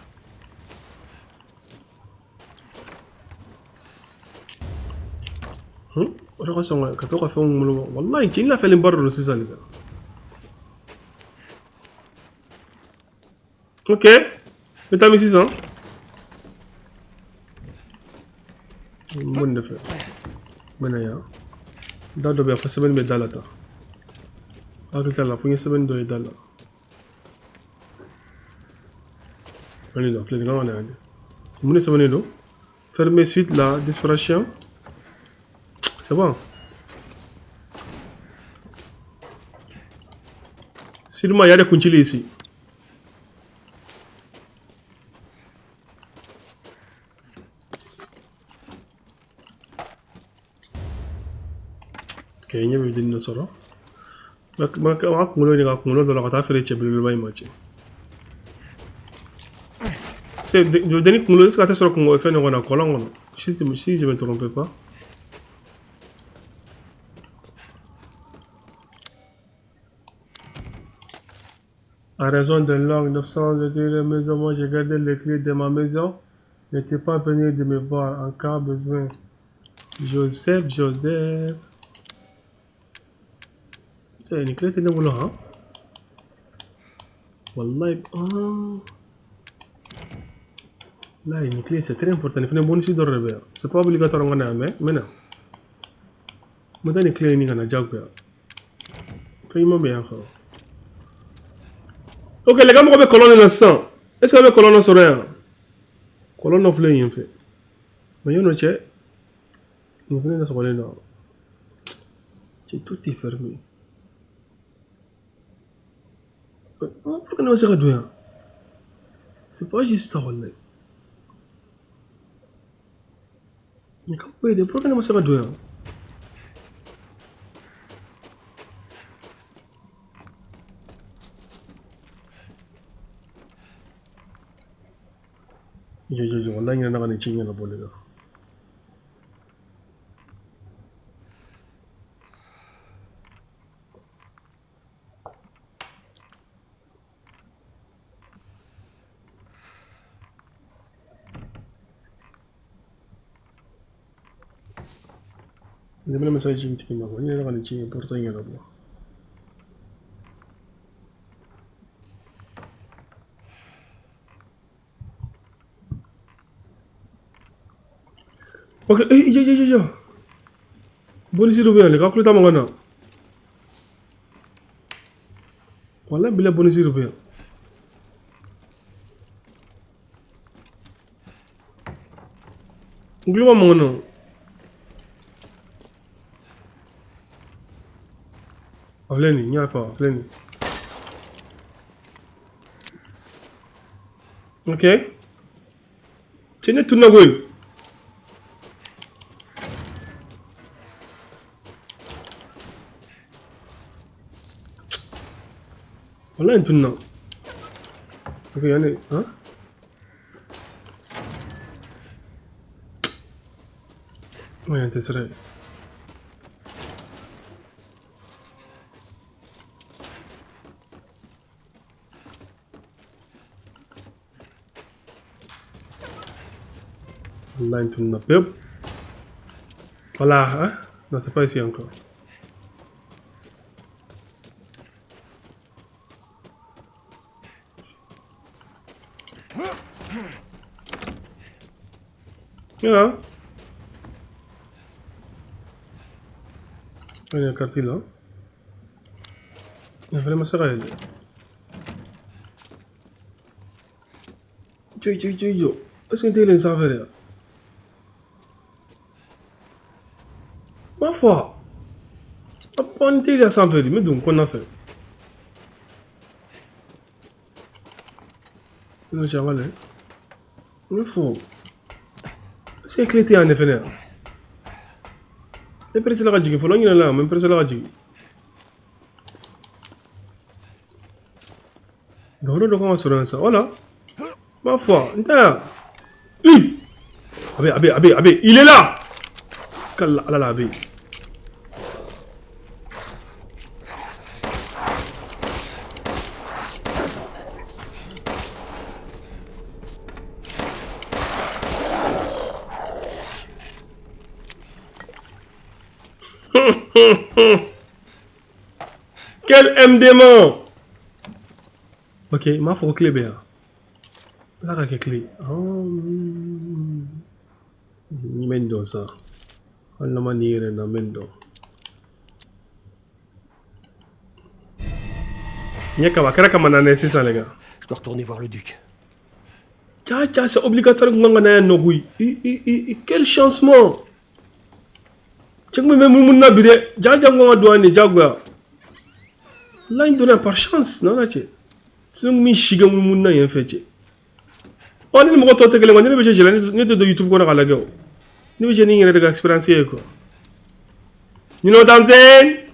Relation quand on fait un boulot, wallah, il a fait l'embarras c'est ça les gars. Ok, mettez-moi 600. Bon de fait. Benaya. Dado be fa semaine be dalata. Agriculture la funya semaine do dala. Allez là, plein de gars on a. Mune semaine do. Fermer suite la disparition. C'est bon. Sûrement il y a des conchiles ici. Ok, il y a des dinosaures. Je ne me trompe pas. À raison de longue absence de la maison, moi j'ai gardé les clés de ma maison. N'était pas venu de me voir en cas besoin. Joseph. C'est une clé, c'est une hein? Wallah, oh. Là, une clé, c'est très important. Il faut une bonne suite de rêve. C'est pas obligatoire en Ghana, mais non. Moi, une clé, il y a un jack. Fais-moi bien. Ok, les gars, je vais colonne dans 100. Est-ce que je vais colonne sur rien? Colonne of lane, en fait. Mais il y a un check. Il y a un colonne là. Tout est fermé. Pourquoi on se réduit? C'est pas juste ça, là. Mais pourquoi on se réduit? Je والله إني أنا غني تشيني أنا بقول لك. إذا بلا مساجد تشيني تكلم أقول إني أنا غني تشيني بورتين أنا بقول. Ok, iya. Boleh sih rupiah le, kalau kita mengana. Wala bila boleh sih rupiah. Gulu mengana. Afleni, nyafa, afleni. Ok. Cina tu nak gue. Voilà un tournant. Ok, il y en a... Hein? Oui, un tesserait. Là, il tourne la pub. Voilà, hein? Non, c'est pas ici encore. Voilà. Il y a un quartier là. Il y a vraiment ça. Est-ce que tu es les affaires? Ma foi. On était là sans faire, mais donc, qu'on a fait? Non, j'ai mal. Ma foi. C'est éclaté en effet. C'est presque la radio. Il faut l'en là, même presque la radio. Donc, on commence sur ça. Voilà. Ma foi. Abé, il est là. Kalla, Abé. Quel MD-man. Ok, ma faut clé bien. Là, il y a clé. Mendo ça. On la manière na mendo. Nyaka ba kara kama na c'est ça les gars. Je dois retourner voir le duc. Tiens, c'est obligatoire que nganga na nogui. Quel changement. Check me même mun na bide. Jaja nganga douane jagwa. Là il donne par chance, non là tu. C'est un michigan mun na yen fait. On est mo to tegele ngone be jela ni to YouTube ko na kala gaw. Ni be jeni ngere daga experience ko. You know what I'm saying?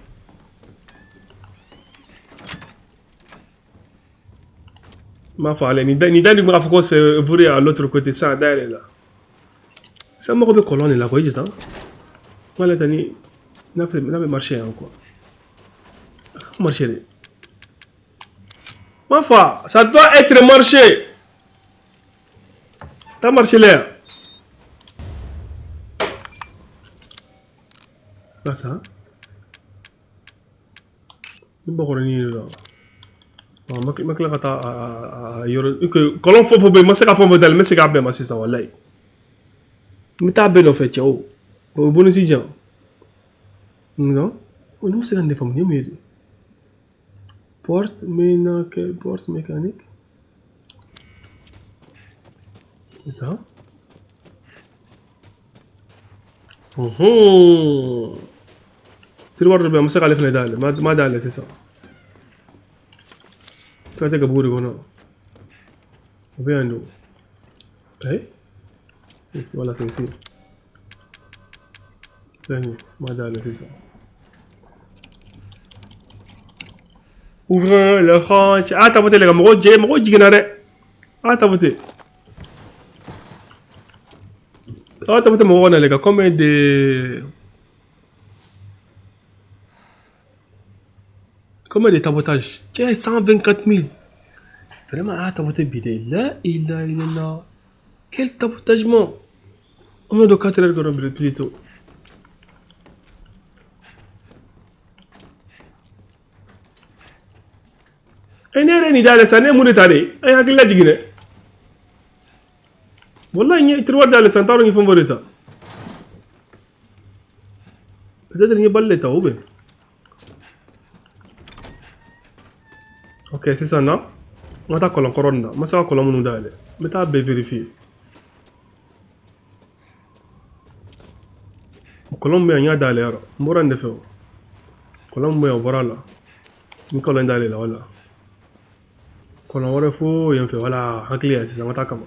Ma fale ni dani mo afko c'est vrai à l'autre côté ça d'aller là. Ça mo be colonne là quoi dit ça. Voilà tani n'a pas marché encore. Marcher. Ma foi, ça doit être marché. T'as marché là. Là ça. Il va revenir là. Ma clé à que colon faut be ma c'est ka faut modèle mais c'est ka be ma c'est ça wallahi. Mais t'as ben en fait ciao. Bon si Jean. Non. On nous c'est dans des formes mieux. Porte mécanique. C'est ça. Tu vois le bien, c'est qu'à d'aller. Ma d'aller, c'est ça. Ça va être bourré, non? Bien nous. Ici, voilà, c'est ici. Ma d'aller, c'est ça. Ouvre le franc. Ah, t'as voté les gars. Moi, ah, t'as voté. Ah, t'as voté mon les gars. Combien de tabotages? Tiens, 124 000. Vraiment, ah, t'as voté bidé. Là, il est là. Quel tabotagement? On a de 4 heures plutôt. Ni dale sa ne muni tade ay hakilla jigine wallahi ni tirwa dale san taro ni favorita peut-être ni balle ta oube. Ok, c'est ça non on ta kolon corona ma sa kolon munu dale mais ta be vérifier kolon me nya dale aro mborande fe kolon me oborala ni kolon dale la wala kolon wara fo yam fe wala hakliya c'est ça mata kama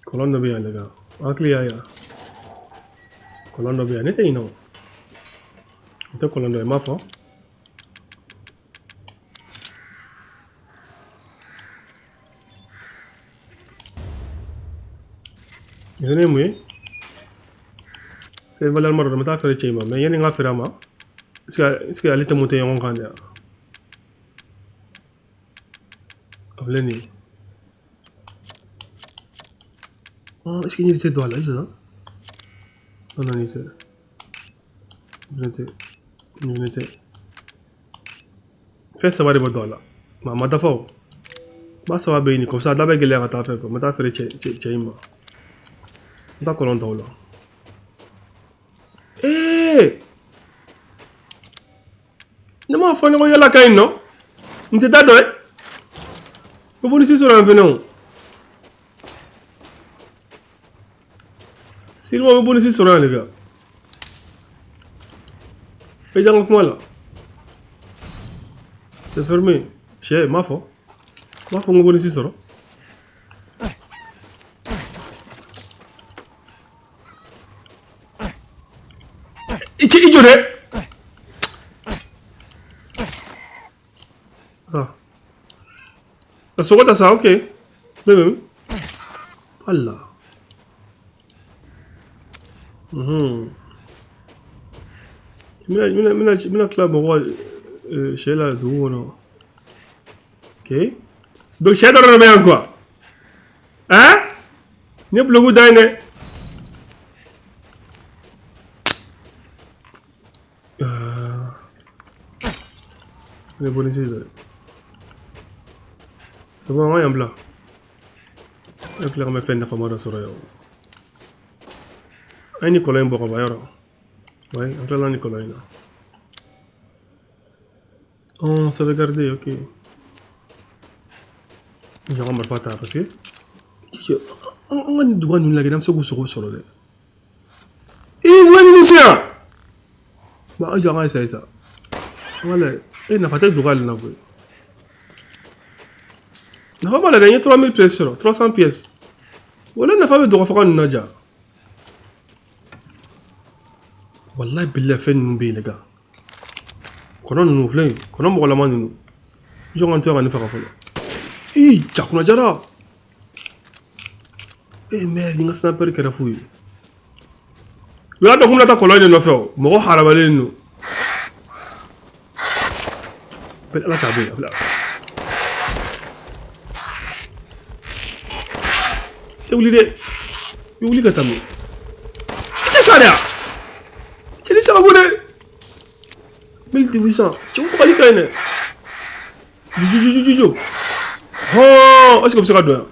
kolon do bien les gars hakliya ya kolon do bien nete ino ite kolon do ma fo Yene mouye. C'est valeur maro de meta faire chema mais yene nga faire ma. Est-ce que allait te monter en grande. Ableni. Oh, est-ce qu'il y a des doigts là, ça? Non, non, il était. Fais savoir les doigts là. Ma ta faux. Ma ça va bien, comme ça, d'abord qu'il y a un affaire, comme ta faire chema. Ta colonne là. Eh! Ne m'en fais pas la caille, non? On t'est dadoué. Vous voulez sur un venin? Si vous voulez sur un les gars. Et donc moi là. C'est fermé. Chez ma foi. Ma foi, vous voulez sur un. Il ah. La seconde ça, ok. Même. Voilà. Mina club roi chez la douane. Ok. Donc chez dans le même quoi. Hein? Ni blogu d'aine. Les bonnes ici. C'est bon, rien blanc. Le clair me fait une femme de sourire. Un Nicolas en Borobaya. Ouais, un clair Nicolas. Oh, ça va garder, ok. Je vais me faire parce que. On doit nous la gagner, c'est sur le. Et où est-ce que bah, il y a ça. Voilà. Et n'a pas de droit à l'envoi. N'a pas la dernière 3000 pièces sur 300 pièces. Voilà, n'a pas de droit à faire un naja. Wallah, billah, fait nous bien, les gars. Quand on nous voulait, quand on me la main, nous. Je rentre à nous faire un follow. Eh, tchak, on a déjà. Eh, merde, il y a un sniper qui a fouillé. Là, donc, on a ta colonie de nos frères. Moi, je vais nous. Là, tu as vu, là. Tu as oublié. Tu as oublié que tu as mis. Qu'est-ce que ça là? Tu as dit ça va bouger. 1800. Tu vas faire quoi, là? Juju. Oh, est-ce que c'est comme ça?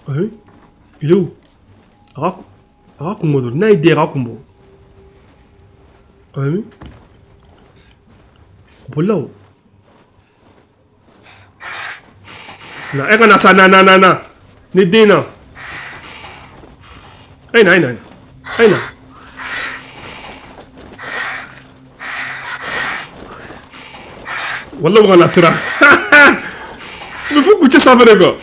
Oui. Il est où? Rakumbo. Naïdé Rakumbo. Oui. Bolao. Na, eka na sa na. Ni dina. Aina. Wallah bukan nasira. Me faut goûter ça vrai gars.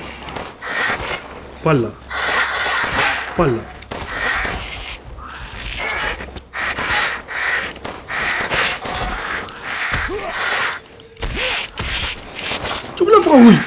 Palla. Tu voulais faire oui.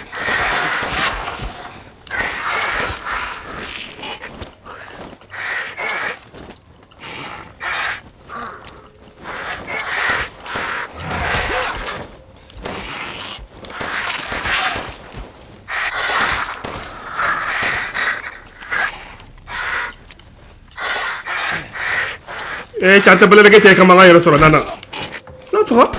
Cantik boleh lagi cek kemana ya Rasulullah nana. Kenapa?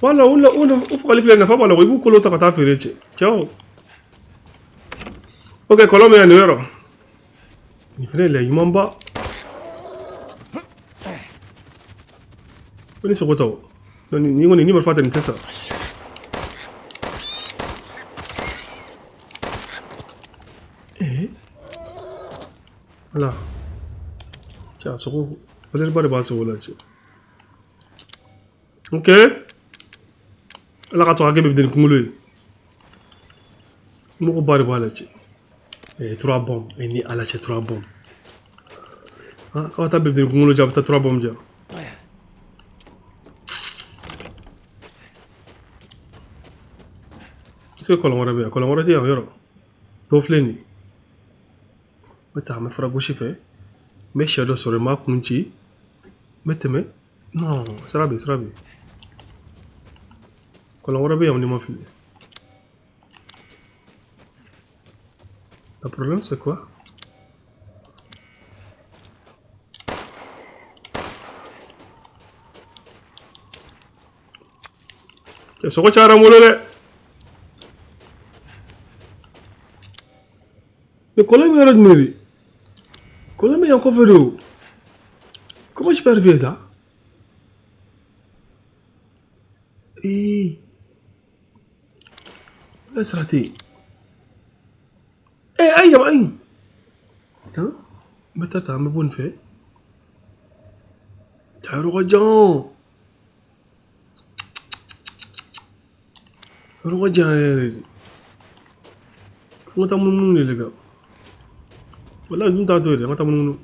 Wala ufukali file nafa wala wibu kolo takata fireche. Ciao. Ok, Colombia ni wero. Ni file le yumamba. Ini sokota. Ni berfata ni sesa. Voilà. Tiens, peut-être pas de base là. Ok. Là, quand tu as gagné des cumuls, nous pas de voilà. Et 3 bombes. Et ni à la 3 bombes. Ah, quand tu as gagné des cumuls, tu as 3 bombes. est-ce que colon wɛrɛ colon wɛrɛ tɛ yan yɔrɔ dɔ filɛ nin ye n bɛ taa n bɛ fara gauche fɛ n bɛ sɛ dɔ sɔrɔ n b'a kun ci n bɛ tɛmɛ non sira bɛ colon wɛrɛ bɛ yan ni ma fili le problème c'est quoi? Sogo cayara n bolo dɛ mais colon bɛ yɔrɔ jumɛn de colon bɛ yan kɔfɛ de o comment je peux arriver là? Laisse rater. Aïe, aïe. Ça? Mais t'as me bonne fait. T'as le roi-jean. Le roi-jean. Faut que t'as mon les gars. Voilà, nous t'as tout. On t'a mon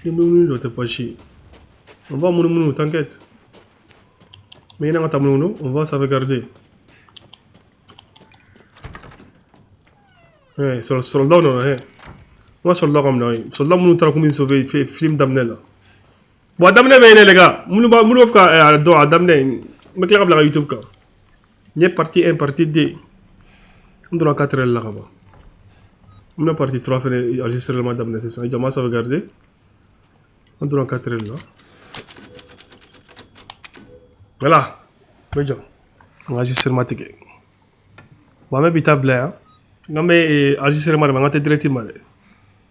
nous t'es pas chier. On va mon t'inquiète. Mais il y a un mon on va sauvegarder. Soldat non moi soldat comme là soldat nous tra comme sauver fait film d'amener là bon d'amener mais les gars nous faire à d'amener mais clair la YouTube quoi il partie 1 partie 2 on doit 4 là là-bas on a partie 3 fait enregistrement d'amener c'est ça il doit sauvegarder on doit 4 là voilà bien enregistrement ticket bon mais bitable hein non mais enregistrement on va te directement